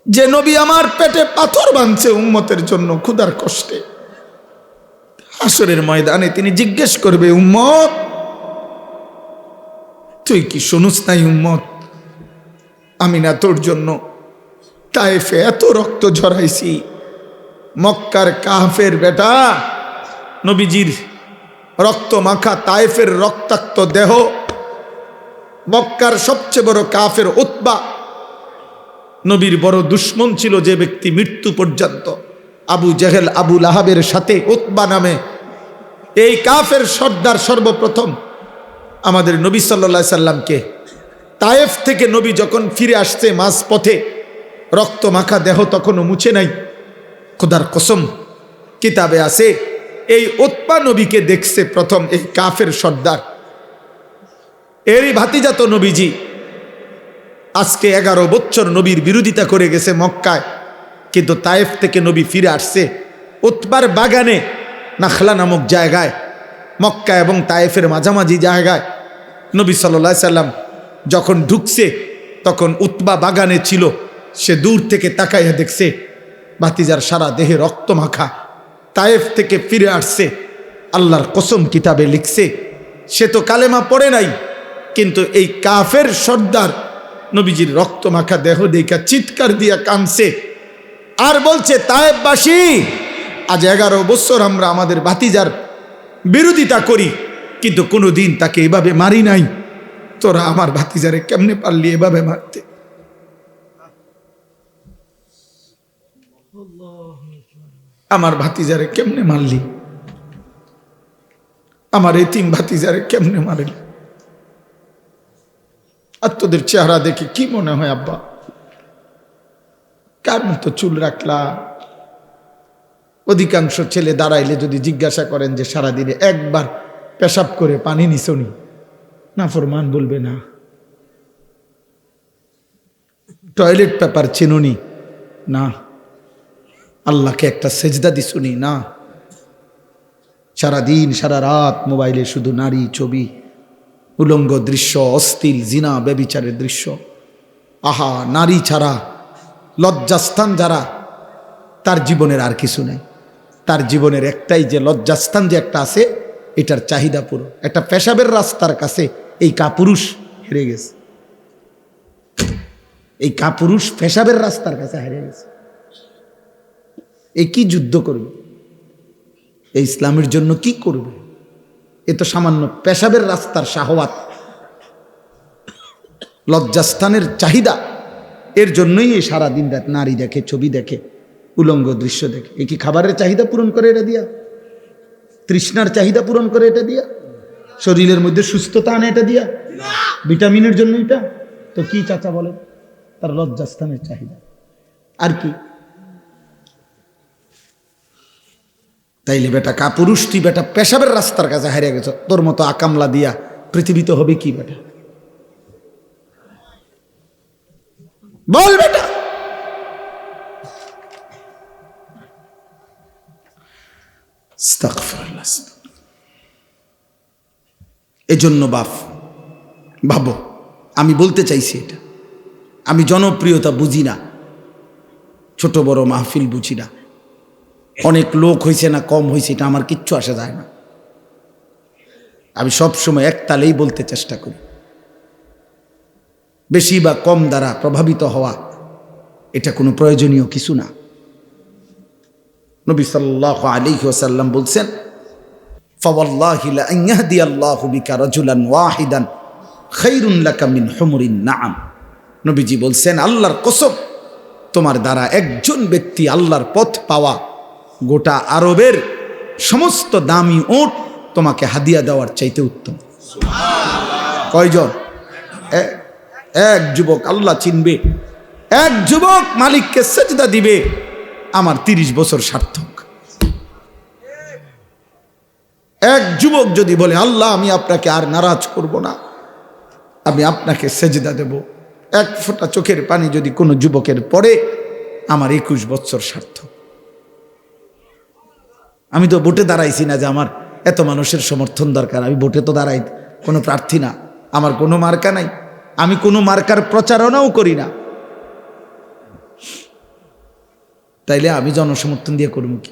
যে নবী আমার পেটে পাথর বাঁধছে উম্মতের জন্য ক্ষুধার কষ্টে, হাসরের ময়দানে তিনি জিজ্ঞেস করবে, উম্মত তুই কি শুনুস নাই উম্মত, আমি না তোর জন্য তায়েফে এত রক্ত ঝরাইছি। মক্কার কাফের বেটা, নবীজির রক্ত মাখা তায়েফের রক্তাক্ত দেহ, মক্কার সবচেয়ে বড় কাফের উতবা, নবীর বড় দুশমন ছিল যে ব্যক্তি মৃত্যু পর্যন্ত, আবু জেহেল আবু লাহাবের সাথে উতবা নামে এই কাফের সর্দার সর্বপ্রথম আমাদের নবী সাল্লাল্লাহু আলাইহি সাল্লামকে তায়েফ থেকে নবী যখন ফিরে আসছে মাঝ পথে, রক্ত মাখা দেহ তখনও মুছে নাই। খোদার কসম কিতাবে আছে এই উতবা নবীকে দেখছে প্রথম এই কাফের সর্দার। এরই ভাতিজাত নবীজি আজকে 11 বছর নবীর বিরোধিতা করে গেছে মক্কায়, কিন্তু তায়েফ থেকে নবী ফিরে আসছে উতবার বাগানে, নাখলা নামক জায়গায়, মক্কা এবং তায়েফের মাঝামাঝি জায়গায়। নবী সাল্লাল্লাহু আলাইহি সাল্লাম যখন ঢুকছে তখন উতবা বাগানে ছিল। সে দূর থেকে তাকাইয়া দেখছে ভাতিজার সারা দেহে রক্ত মাখা, তায়েফ থেকে ফিরে আসছে। আল্লাহর কসম কিতাবে লিখছে, সে তো কালেমা পড়ে নাই, কিন্তু এই কাফের সর্দার নবীজির রক্ত মাখা দেহ দেখা চিৎকার দিয়া কাঁদছে আর বলছে, তায়েফবাসী আজ 11 বছর আমরা আমাদের ভাতিজার বিরোধিতা করি, কিন্তু কোনোদিন তাকে এভাবে মারি নাই। তোরা আমার ভাতিজারে কেমনে পারলি এভাবে মারতে? আমার ভাতিজারে কেমনে মারলি? আমার এতিম ভাতিজারে কেমনে মারলি? আর তোদের চেহারা দেখে কি মনে হয় আব্বা? কার মতো চুল রাখলা? অধিকাংশ ছেলে দাঁড়াইলে যদি জিজ্ঞাসা করেন যে সারাদিনে একবার পেশাব করে পানি নিছনি, নাফরমান বলবে না। টয়লেট পেপার চিনুনি না, আল্লাহকে একটা সেজদা দিছুনি না। সারাদিন সারা রাত মোবাইলে শুধু নারী ছবি, উলঙ্গ দৃশ্য, অশ্লীল জিনা ব্যভিচারের দৃশ্য। আহা, নারী ছাড়া লজ্জাস্থান যারা, তার জীবনের আর কিছু নেই। তার জীবনের একটাই যে লজ্জাস্থান যে একটা আছে, এটার চাহিদা পুরো। একটা পেশাবের রাস্তার কাছে এই কাপুরুষ হেরে গেছে। এই কাপুরুষ পেশাবের রাস্তার কাছে হেরে গেছে। এই কি যুদ্ধ করবে? এই ইসলামের জন্য কি করবে? এ তো সামান্য পেশাবের রাস্তার শাহওয়াত, লজ্জাস্থানের চাহিদা। এর জন্যই এই সারাদিন রাত নারী দেখে, ছবি দেখে, উলঙ্গ দৃশ্য দেখে। এ কি খাবারের চাহিদা পূরণ করে এটা দিয়া? তৃষ্ণার চাহিদা পূরণ করে এটা দিয়া? শরীরের মধ্যে সুস্থতা আনে এটা দিয়া? ভিটামিনের জন্য এটা? তো কি চাচা বলেন? তার লজ্জাস্থানের চাহিদা। আর কি? তাইলে বেটা কাপুরুষ, তুই বেটা পেশাবের রাস্তার কাছে হারিয়ে গেছ। তোর মতো আকামলা দিয়া পৃথিবীতে হবে কি বেটা? বল বেটা। এজন্য ভাবো, আমি বলতে চাইছি এটা, আমি জনপ্রিয়তা বুঝি না, ছোট বড় মাহফিল বুঝি না, অনেক লোক হয়েছে না কম হয়েছে এটা আমার কিচ্ছু আসা যায় না। আমি সবসময় এক তালেই বলতে চেষ্টা করি। বেশি বা কম দ্বারা প্রভাবিত হওয়া এটা কোনো প্রয়োজনীয় কিছু না। নবী সাল্লাল্লাহু আলাইহি ওয়াসাল্লাম বলছেন, ফাওয়াল্লাহি লা আন ইয়াহদিয়াল্লাহু বিকা রাজুলান ওয়াহিদান খায়রুন লাকা মিন হুমুরিন নাআম। নবীজি বলছেন, আল্লাহর কসম, তোমার দ্বারা একজন ব্যক্তি আল্লাহর পথ পাওয়া গোটা আরবের সমস্ত দামি উট তোমাকে হাদিয়া দেওয়ার চাইতে উত্তম। কয়জন? এক যুবক আল্লাহ চিনবে, এক যুবক মালিককে সেজদা দিবে, আমার 30 বছর সার্থক। এক যুবক যদি বলে, আল্লাহ আমি আপনাকে আর নারাজ করব না, আমি আপনাকে সেজদা দেব, এক ফোঁটা চোখের পানি যদি কোনো যুবকের পড়ে, আমার 21 বছর সার্থক। আমি তো ভোটে দাঁড়াইছি না যে আমার এত মানুষের সমর্থন দরকার, আমি ভোটে তো দাঁড়াই কোনো প্রার্থী না, আমার কোনো মার্কা নাই, আমি কোনো মার্কার প্রচারণাও করি না, তাইলে আমি জনসমর্থন দিয়ে করব কি?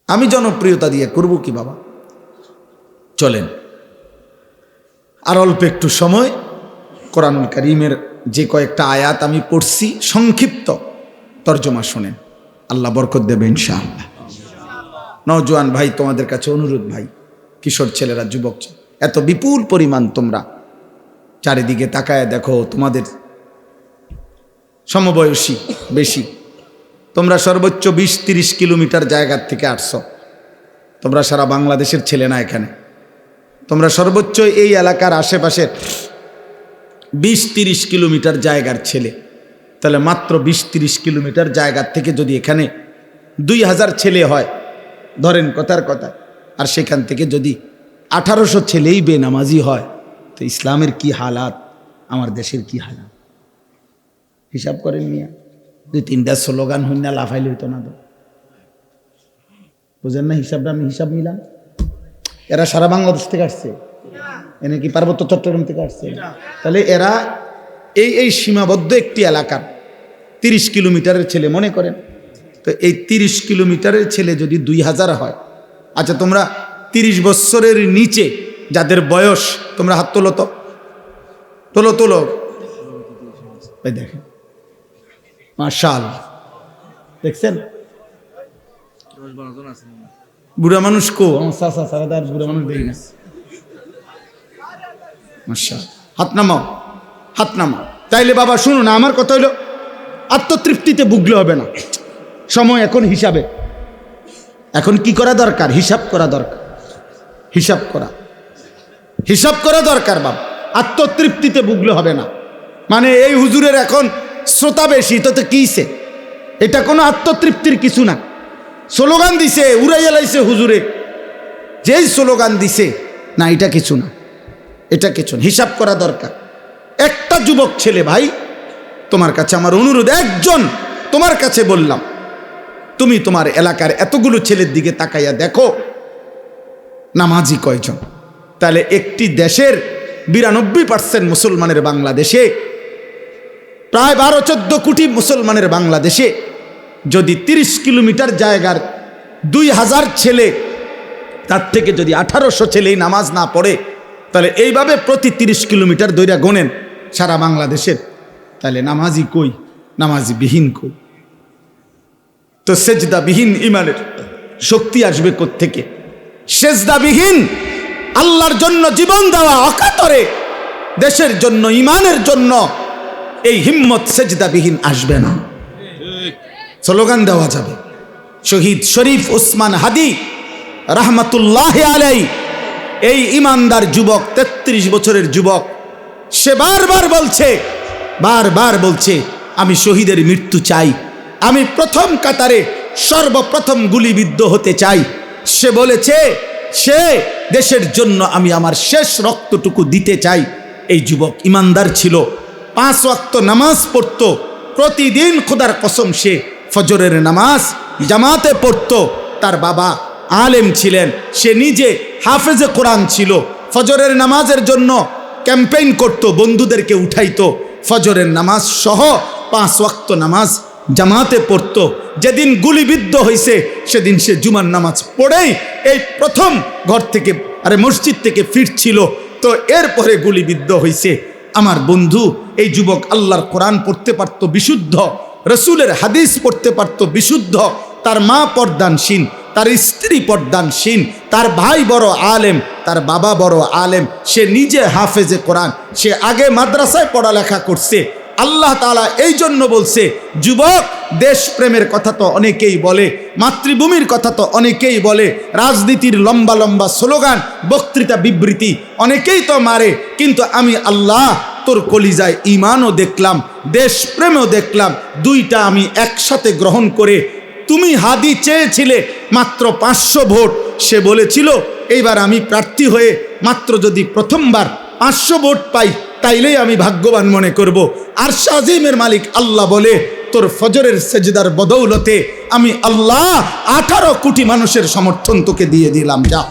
আমি জনপ্রিয়তা দিয়ে করব কি বাবা? চলেন আর অল্প একটু সময় কোরআনুল কারীমের যে কয়েকটা আয়াত আমি পড়ছি সংক্ষিপ্ত তর্জমা শোনেন, আল্লাহ বরকত দেবে ইনশাআল্লাহ। নওজোয়ান ভাই, তোমাদের কাছে অনুরোধ ভাই, কিশোর ছেলেরা, যুবক, এত বিপুল পরিমাণ তোমরা চারিদিকে তাকায় দেখো, তোমাদের সমবয়সী বেশি, তোমরা সর্বোচ্চ 20-30 কিলোমিটার জায়গার থেকে আসছো, তোমরা সারা বাংলাদেশের ছেলে না, এখানে তোমরা সর্বোচ্চ এই এলাকার আশেপাশের 20-30 কিলোমিটার জায়গার ছেলে, তাহলে মাত্র 20-30 কিলোমিটার জায়গার থেকে যদি এখানে 2000 ছেলে হয়, ধরেন কথার কথা, আর সেখান থেকে যদি 1800 ছেলেই বেনামাজি হয়, তো ইসলামের কি হালাত, আমার দেশের কি হালাত হিসাব করেন মিয়া। 2-3টা স্লোগান হইনা লাফাইলে হইতো না তো, বুঝেন না হিসাবটা? আমি হিসাব মিলাম, এরা সারা বাংলাদেশ থেকে আসছে, এনে কি পার্বত্য চট্টগ্রাম থেকে আসছে? তাহলে এরা এই সীমাবদ্ধ একটি এলাকার 30 কিলোমিটারের ছেলে মনে করেন, তো এই 30 কিলোমিটারের ছেলে যদি 2000 হয়, আচ্ছা তোমরা 30 বছরের নিচে যাদের বয়স, তোমরা হাত তোলো তো, তোলো তোলো, এই দেখেন মাশাআল্লাহ, দেখছেন বুড়া মানুষ কো? আমার চাচা সারাদার বুড়া মানুষ দেখি না, মাশাআল্লাহ। হাত নামাও, হাত নামাও। তাইলে বাবা শুনুন, আমার কথা হলো আত্মতৃপ্তিতে ভুগলে হবে না, সময় এখন হিসাবে, এখন কি করা দরকার? হিসাব করা দরকার, হিসাব করা দরকার বাবা, আত্মতৃপ্তিতে ভুগলে হবে না। মানে এই হুজুরের এখন শ্রোতা বেশি, তো কিছে, এটা কোনো আত্মতৃপ্তির কিছু না। স্লোগান দিছে, উড়াইয়া লাইছে হুজুরে, যেই স্লোগান দিছে না, এটা কিছু না, এটা কিছু না, হিসাব করা দরকার। একটা যুবক ছেলে ভাই, তোমার কাছে আমার অনুরোধ, একজন তোমার কাছে বললাম, তুমি তোমার এলাকার এতগুলো ছেলের দিকে তাকাইয়া দেখো নামাজি কয়জন। তাহলে একটি দেশের 92% মুসলমানের বাংলাদেশে, প্রায় 12-14 কোটি মুসলমানের বাংলাদেশে যদি 30 কিলোমিটার জায়গার 2000 ছেলে, তার থেকে যদি 1800 ছেলেই নামাজ না পড়ে, তাহলে এইভাবে প্রতি 30 কিলোমিটার দৈরা গোনেন সারা বাংলাদেশের, তাহলে নামাজি কই? নামাজি বিহীন কই? তো সেজদা বিহীন ইমানের শক্তি আসবে কোত্থেকে? সেজদা বিহীন আল্লাহর জন্য জীবন দেওয়া অকাতরে দেশের জন্য, ইমানের জন্য এই হিম্মত সেজদা বিহীন আসবে না। স্লোগান দেওয়া যাবে, শহীদ শরীফ ওসমান হাদি রহমতুল্লাহ আলাইহি, এই ইমানদার যুবক, 33 বছরের যুবক, সে বারবার বলছে আমি শহীদের মৃত্যু চাই, আমি প্রথম কাতারে সর্বপ্রথম গুলিবিদ্ধ হতে চাই। সে বলেছে সে দেশের জন্য আমি আমার শেষ রক্তটুকু দিতে চাই। এই যুবক ইমানদার ছিল, 5 ওয়াক্ত নামাজ পড়তো প্রতিদিন, খোদার কসম সে ফজরের নামাজ জামাতে পড়তো। তার বাবা আলেম ছিলেন, সে নিজে হাফেজে কোরআন ছিল, ফজরের নামাজের জন্য ক্যাম্পেইন করত, বন্ধুদেরকে উঠাইতো, ফজরের নামাজ সহ 5 ওয়াক্ত নামাজ জামাতে পড়তো। যেদিন গুলিবিদ্ধ হয়েছে সেদিন সে জুমার নামাজ পড়েই এই প্রথম ঘর থেকে, মসজিদ থেকে ফিরছিল, তো এরপরে গুলিবিদ্ধ হয়েছে। আমার বন্ধু, এই যুবক আল্লাহর কোরআন পড়তে পারতো বিশুদ্ধ, রসুলের হাদিস পড়তে পারতো বিশুদ্ধ, তার মা পর্দানশীল, তার স্ত্রী পর্দানশীল, তার ভাই বড় আলেম, তার বাবা বড় আলেম, সে নিজে হাফেজে কোরআন, সে আগে মাদ্রাসায় পড়ালেখা করছে। আল্লাহ তাআলা এই জন্য বলছে, যুবক, দেশপ্রেমের কথা তো অনেকেই বলে, মাতৃভূমির কথা তো অনেকেই বলে, রাজনীতির লম্বা লম্বা স্লোগান, বক্তৃতা, বিবৃতি অনেকেই তো মারে, কিন্তু আমি আল্লাহ তোর কলিজায় ঈমানও দেখলাম, দেশপ্রেমও দেখলাম, দুইটা আমি একসাথে গ্রহণ করে। তুমি হাদি চেয়েছিলে মাত্র 500 ভোট, সে বলেছিল এইবার আমি প্রার্থী হয়ে মাত্র যদি প্রথমবার 500 ভোট পাই তাইলেই আমি ভাগ্যবান মনে করব। আর শাজিমের মালিক আল্লাহ বলে, তোর ফজরের সেজদার বদৌলতে আমি আল্লাহ 18 কোটি মানুষের সমর্থন তোকে দিয়ে দিলাম, যা।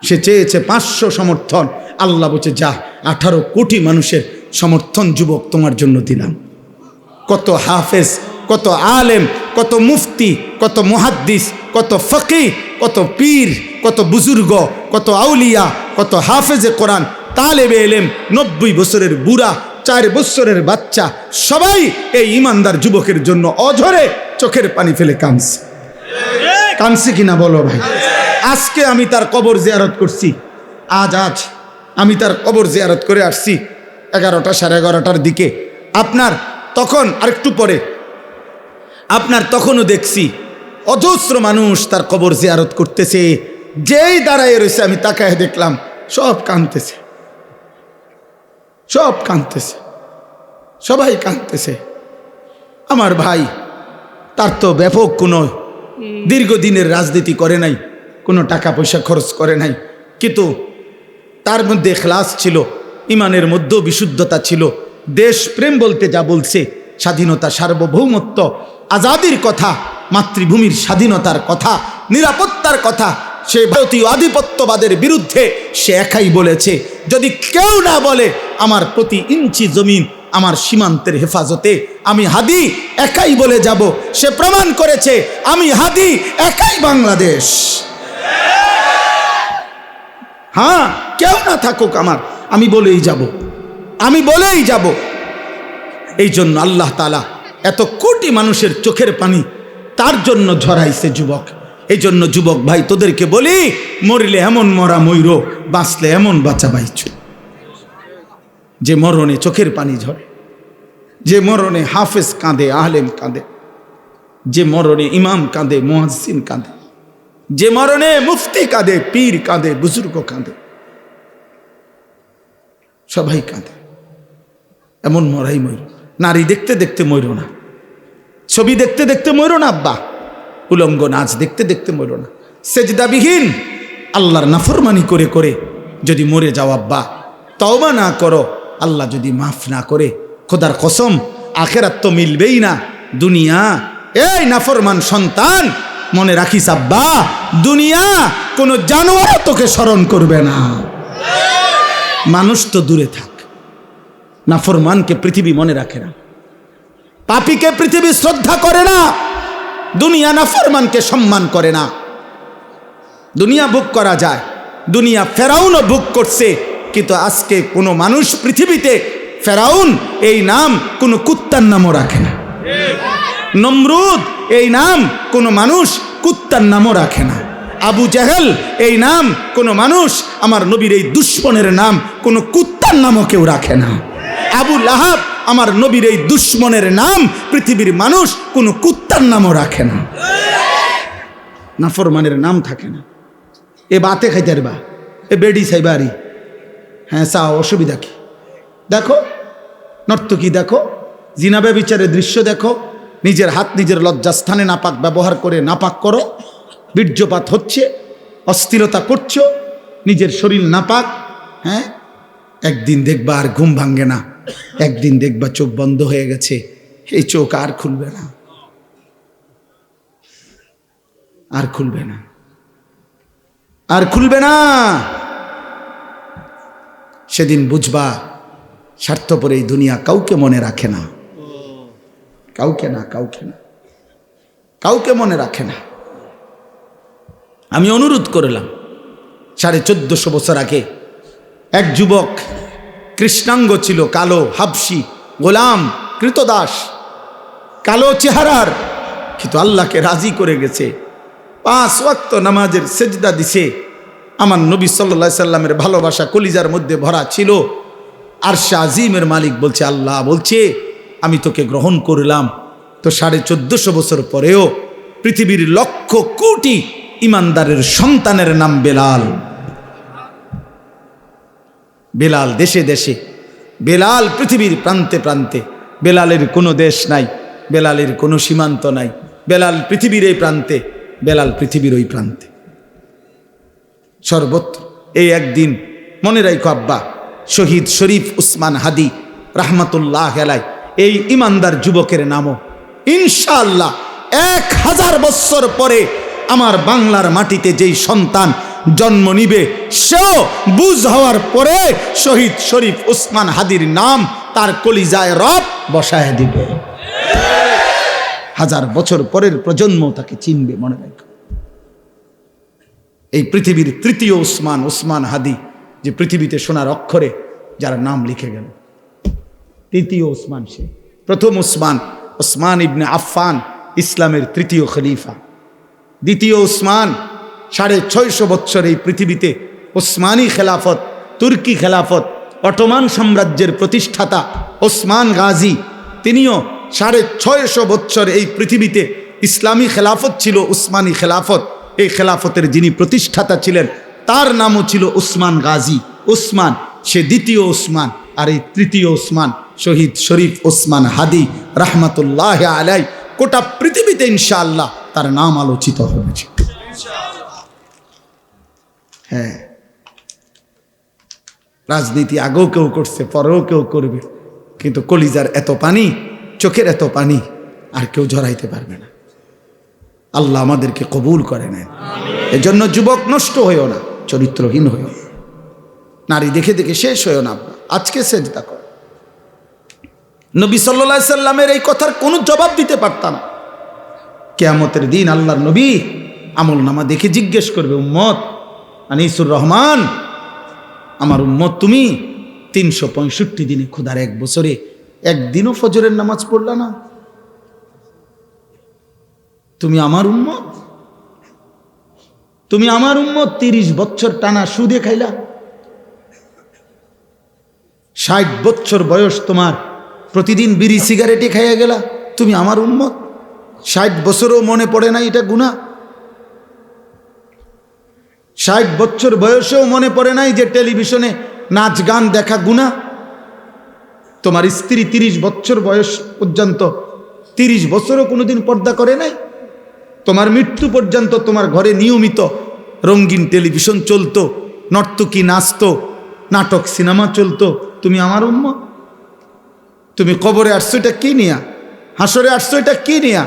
সে চেয়েছে 500 সমর্থন, আল্লাহ বলছে যা, 18 কোটি মানুষের সমর্থন যুবক তোমার জন্য দিলাম। কত হাফেজ, কত আলেম, কত মুফতি, কত মুহাদ্দিস, কত ফকিহ, কত পীর, কত বুজুর্গ, কত আউলিয়া, কত হাফেজে কোরআন, তালেবে এলেম, 90 বছরের বুড়া, 4 বছরের বাচ্চা, সবাই এই ইমানদার যুবকের জন্য অঝরে চোখের পানি ফেলে কাঁদছে। কাঁদছে কিনা বলো ভাই? আজকে আমি তার কবর জিয়ারত করছি, আজ আমি তার কবর জিয়ারত করে আসছি 11টা, 11:30টার দিকে। আপনার তখন আরেকটু পরে, আপনার তখনও দেখছি অজস্র মানুষ তার কবর জিয়ারত করতেছে। যেই দাঁড়ায় রয়েছে আমি তাকায় দেখলাম সব কাঁদতেছে, সব কাঁদতেছে, সবাই কাঁদতেছে। আমার ভাই, তার তো ব্যাপক কোনো দীর্ঘদিনের রাজনীতি করে নাই, কোনো টাকা পয়সা খরচ করে নাই, কিন্তু তার মধ্যে ইখলাস ছিল, ইমানের মধ্যেও বিশুদ্ধতা ছিল। দেশপ্রেম বলতে যা বলছে, স্বাধীনতা, সার্বভৌমত্ব, আজাদির কথা, মাতৃভূমির স্বাধীনতার কথা, নিরাপত্তার কথা, সে ভারতীয় আধিপত্যবাদের বিরুদ্ধে সে একাই বলেছে। যদি কেউ না বলে আমার প্রতি ইঞ্চি জমিন আমার সীমান্তের হেফাজতে, আমি হাদি একাই বলে যাব। সে প্রমাণ করেছে আমি হাদি একাই বাংলাদেশ। হ্যাঁ, কেউ না থাকুক আমার, আমি বলেই যাব, আমি বলেই যাব। এই জন্য আল্লাহ তাআলা এত কোটি মানুষের চোখের পানি তার জন্য ঝরাইছে যুবক। এই জন্য যুবক ভাই, তোদেরকে বলি, মরিলে এমন মরা ময়ূর, বাঁচলে এমন বাঁচা বাইছ। যে মরণে চোখের পানি ঝরে, যে মরণে হাফেজ কাঁদে, আলেম কাঁদে, যে মরণে ইমাম কাঁদে, মুয়াজ্জিন কাঁদে, যে মরণে মুফতি কাঁদে, পীর কাঁদে, বুজুর্গ কাঁদে, সবাই কাঁদে, এমন মরাই ময়ূর। নারী দেখতে দেখতে ময়ূর না, ছবি দেখতে দেখতে ময়ূর না, আব্বা উলঙ্গ নাচ দেখতে দেখতে ময়ূর না, সেজদাবিহীন আল্লাহর নাফরমানি করে করে যদি মরে যাও আব্বা, তওবা না করো, আল্লাহ যদি মাফ না করে, খোদার কসম আখেরাত তো মিলবেই না। দুনিয়া, এই নাফরমান সন্তান, মনে রাখিস আব্বা, দুনিয়া কোনো জানোয়ার তোকে স্মরণ করবে না। মানুষ তো দূরে থাক, নাফরমানকে পৃথিবী মনে রাখে না, পাপীকে পৃথিবী শ্রদ্ধা করে না, দুনিয়া নাফরমানকে সম্মান করে না। দুনিয়া ভোগ করা যায়, দুনিয়া ফেরাউনও ভোগ করছে, কিন্তু আজকে কোনো মানুষ পৃথিবীতে ফেরাউন এই নাম কোনো কুত্তার নামও রাখে না, নমরুদ এই নাম কোনো মানুষ কুত্তার নামও রাখে না, আবু জাহেল এই নাম কোনো মানুষ, আমার নবীর এই দুশ্মনের নাম কোনো কুত্তার নামও কেউ রাখে না। আবু লাহাব আমার নবীর এই দুশ্মনের নাম পৃথিবীর মানুষ কোনো কুত্তার নামও রাখে না। নাফরমানের নাম থাকে না। এ বাতে খাইতে বা, এ বেডি সাইবারি, হ্যাঁ চাও, অসুবিধা কি? দেখো নর্তকী, দেখো জিনাবে বিচারের দৃশ্য দেখো, নিজের হাত নিজের লজ্জাস্থানে নাপাক ব্যবহার করে নাপাক করো, বীর্যপাত হচ্ছে, অস্থিরতা করছো, নিজের শরীর নাপাক। হ্যাঁ, একদিন দেখবা আর ঘুম ভাঙ্গে না, একদিন দেখবা চোখ বন্ধ হয়ে গেছে, এই চোখ আর খুলবে না, আর খুলবে না, আর খুলবে না। সেদিন বুঝবা স্বার্থপর এই দুনিয়া কাউকে মনে রাখে না, কাউকে না, কাউকে না, কাউকে মনে রাখে না। আমি অনুরোধ করলাম, 1450 বছর আগে এক যুবক, কৃষ্ণাঙ্গ ছিল, কালো, হাবশি, গোলাম, কৃতদাস, কালো চেহারার, কিন্তু আল্লাহকে রাজি করে গেছে। 5 ওয়াক্ত নামাজের সেজদা দিছে। আমার নবী সাল্লাল্লাহু আলাইহি সাল্লামের ভালোবাসা কলিজার মধ্যে ভরা ছিল। আরশে আজিমের মালিক বলছে, আল্লাহ বলছে আমি তোকে গ্রহণ করলাম। তো 1450 বছর পরেও পৃথিবীর লক্ষ কোটি ইমানদারের সন্তানের নাম বেলাল। বেলাল দেশে দেশে, বেলাল পৃথিবীর প্রান্তে প্রান্তে। বেলালের কোনো দেশ নাই, বেলালের কোনো সীমান্ত নাই। বেলাল পৃথিবীর এই প্রান্তে, বেলাল পৃথিবীর ওই প্রান্তে, সর্বত্র। এই একদিন মনে রাখো আব্বা, শহীদ শরীফ উসমান হাদি রাহমাতুল্লাহ আলাইহি, এই ইমানদার যুবকের নামও ইনশাআল্লাহ 1000 বছর পরে আমার বাংলার মাটিতে যেই সন্তান জন্ম নিবে, সেও বুঝ হওয়ার পরে শহীদ শরীফ উসমান হাদির নাম তার কলিজায় রব বসায় দিবে। 1000 বছর পরের প্রজন্ম তাকে চিনবে, মনে রাখো। এই পৃথিবীর তৃতীয় উসমান, উসমান হাদি, যে পৃথিবীতে সোনার অক্ষরে যার নাম লিখে গেল, তৃতীয় উসমান সে। প্রথম উসমান, উসমান ইবনে আফফান, ইসলামের তৃতীয় খলিফা। দ্বিতীয় উসমান, 650 বছর এই পৃথিবীতে ওসমানী খেলাফত, তুর্কি খেলাফত, অটোমান সাম্রাজ্যের প্রতিষ্ঠাতা ওসমান গাজী, তিনিও 650 বছর এই পৃথিবীতে ইসলামী খেলাফত ছিল, উসমানী খেলাফত। এই খেলাফতের যিনি প্রতিষ্ঠাতা ছিলেন তার নামও ছিল উসমান গাজী। উসমান সে দ্বিতীয় উসমান, আর এই তৃতীয় উসমান শহীদ শরীফ উসমান হাদি রাহমাতুল্লাহ আলাইহি। গোটা পৃথিবীতে ইনশাআল্লাহ তার নাম আলোচিত হয়েছে। হ্যাঁ, রাজনীতি আগেও কেউ করছে, পরেও কেউ করবে, কিন্তু কলিজার এত পানি, চোখের এত পানি আর কেউ ঝরাইতে পারবে না। আল্লাহ আমাদেরকে কবুল করে নেন। এজন্য যুবক নষ্ট হইও না, চরিত্রহীন হইও না, নারী দেখে দেখে শেষ হইও না। আজকে সেজদা কর। নবী সাল্লাল্লাহু আলাইহি সাল্লামের এই কথার কোনো জবাব দিতে পারতাম না। কিয়ামতের দিন আল্লাহর নবী আমল নামা দেখে জিজ্ঞেস করবে, উম্মত আনিসুর রহমান, আমার উম্মত তুমি 365 দিনে, খোদার 1 বছরে একদিনও ফজরের নামাজ পড়লা না? তুমি আমার উম্মত, তুমি আমার উম্মত 30 বছর টানা সুদে খাইলা। 60 বছর বয়স তোমার, প্রতিদিন বিড়ি সিগারেটে খাইয়া গেলা। তুমি আমার উম্মত, 60 বছরও মনে পড়ে না এটা গুনাহ? 60 বছর বয়সেও মনে পড়ে নাই যে টেলিভিশনে নাচ গান দেখা গুনাহ? তোমার স্ত্রী 30 বছর বয়স পর্যন্ত, 30 বছরও কোনোদিন পর্দা করে নাই? তোমার মৃত্যু পর্যন্ত তোমার ঘরে নিয়মিত রঙিন টেলিভিশন চলতো, নর্তকী নাচতো, নাটক সিনেমা চলতো। তুমি আমার উম্মত। তুমি কবরে আসছো এটা কি নিয়া? হাসরে আসছো এটা কি নিয়া?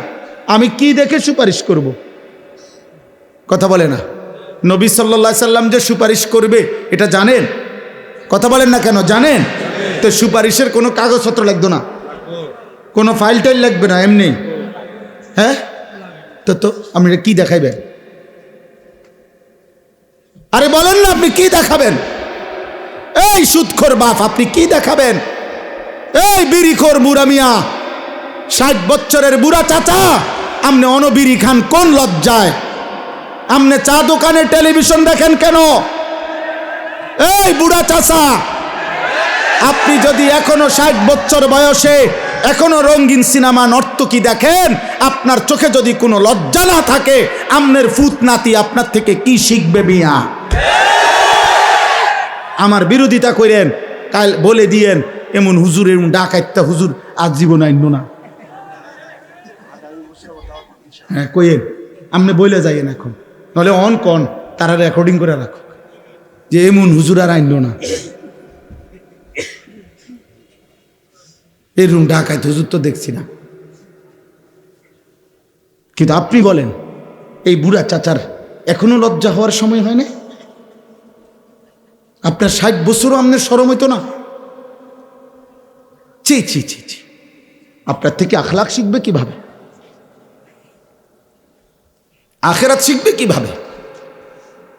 আমি কি দেখে সুপারিশ করব? কথা বলে না। নবী সাল্লাল্লাহু আলাইহি সাল্লাম যে সুপারিশ করবে এটা জানেন? কথা বলেন না কেন? জানেন তো। সুপারিশের কোনো কাগজপত্র লাগতো না, কোনো ফাইল টাইল লাগবে না, এমনি। হ্যাঁ, তো আপনি কি দেখাইবেন? আরে বলেন না, আপনি কি দেখাবেন? এই সুদখোর বাপ, আপনি কি দেখাবেন? এই বিড়িখোর বুড়া মিয়া, 60 বছরের বুড়া চাচা, আপনি অনবিড়ি খান কোন লজ্জায়? আপনি চা দোকানে টেলিভিশন দেখেন কেন? এই বুড়া চাচা, আপনি যদি এখনো 60 বছর বয়সে এখনো রঙিন সিনেমা নর্তকী দেখেন, আপনার চোখে যদি কোনো লজ্জা না থাকে, আমনের ফুত নাতি আপনার থেকে কি শিখবে মিয়া? আমার বিরোধিতা করেন, কাল বলে দিয়েন এমন হুজুর, এমন ডাকাইত্যা হুজুর আজীবন আইন না। হ্যাঁ কইেন, আপনি বলে যাইয়েন এখন, নাহলে অন কন তারা রেকর্ডিং করে রাখো যে এমন হুজুর আর আইন না। এরকম ডাকাইত হুজুর তো দেখছি না। কিন্তু আপনি বলেন, এই বুড়া চাচার এখনো লজ্জা হওয়ার সময় হয় না? আপনার 60 বছরও আপনার শরম হইতো না? ছি ছি ছি ছি, আপনার থেকে আখলাক শিখবে কিভাবে? আখেরাত শিখবে কিভাবে?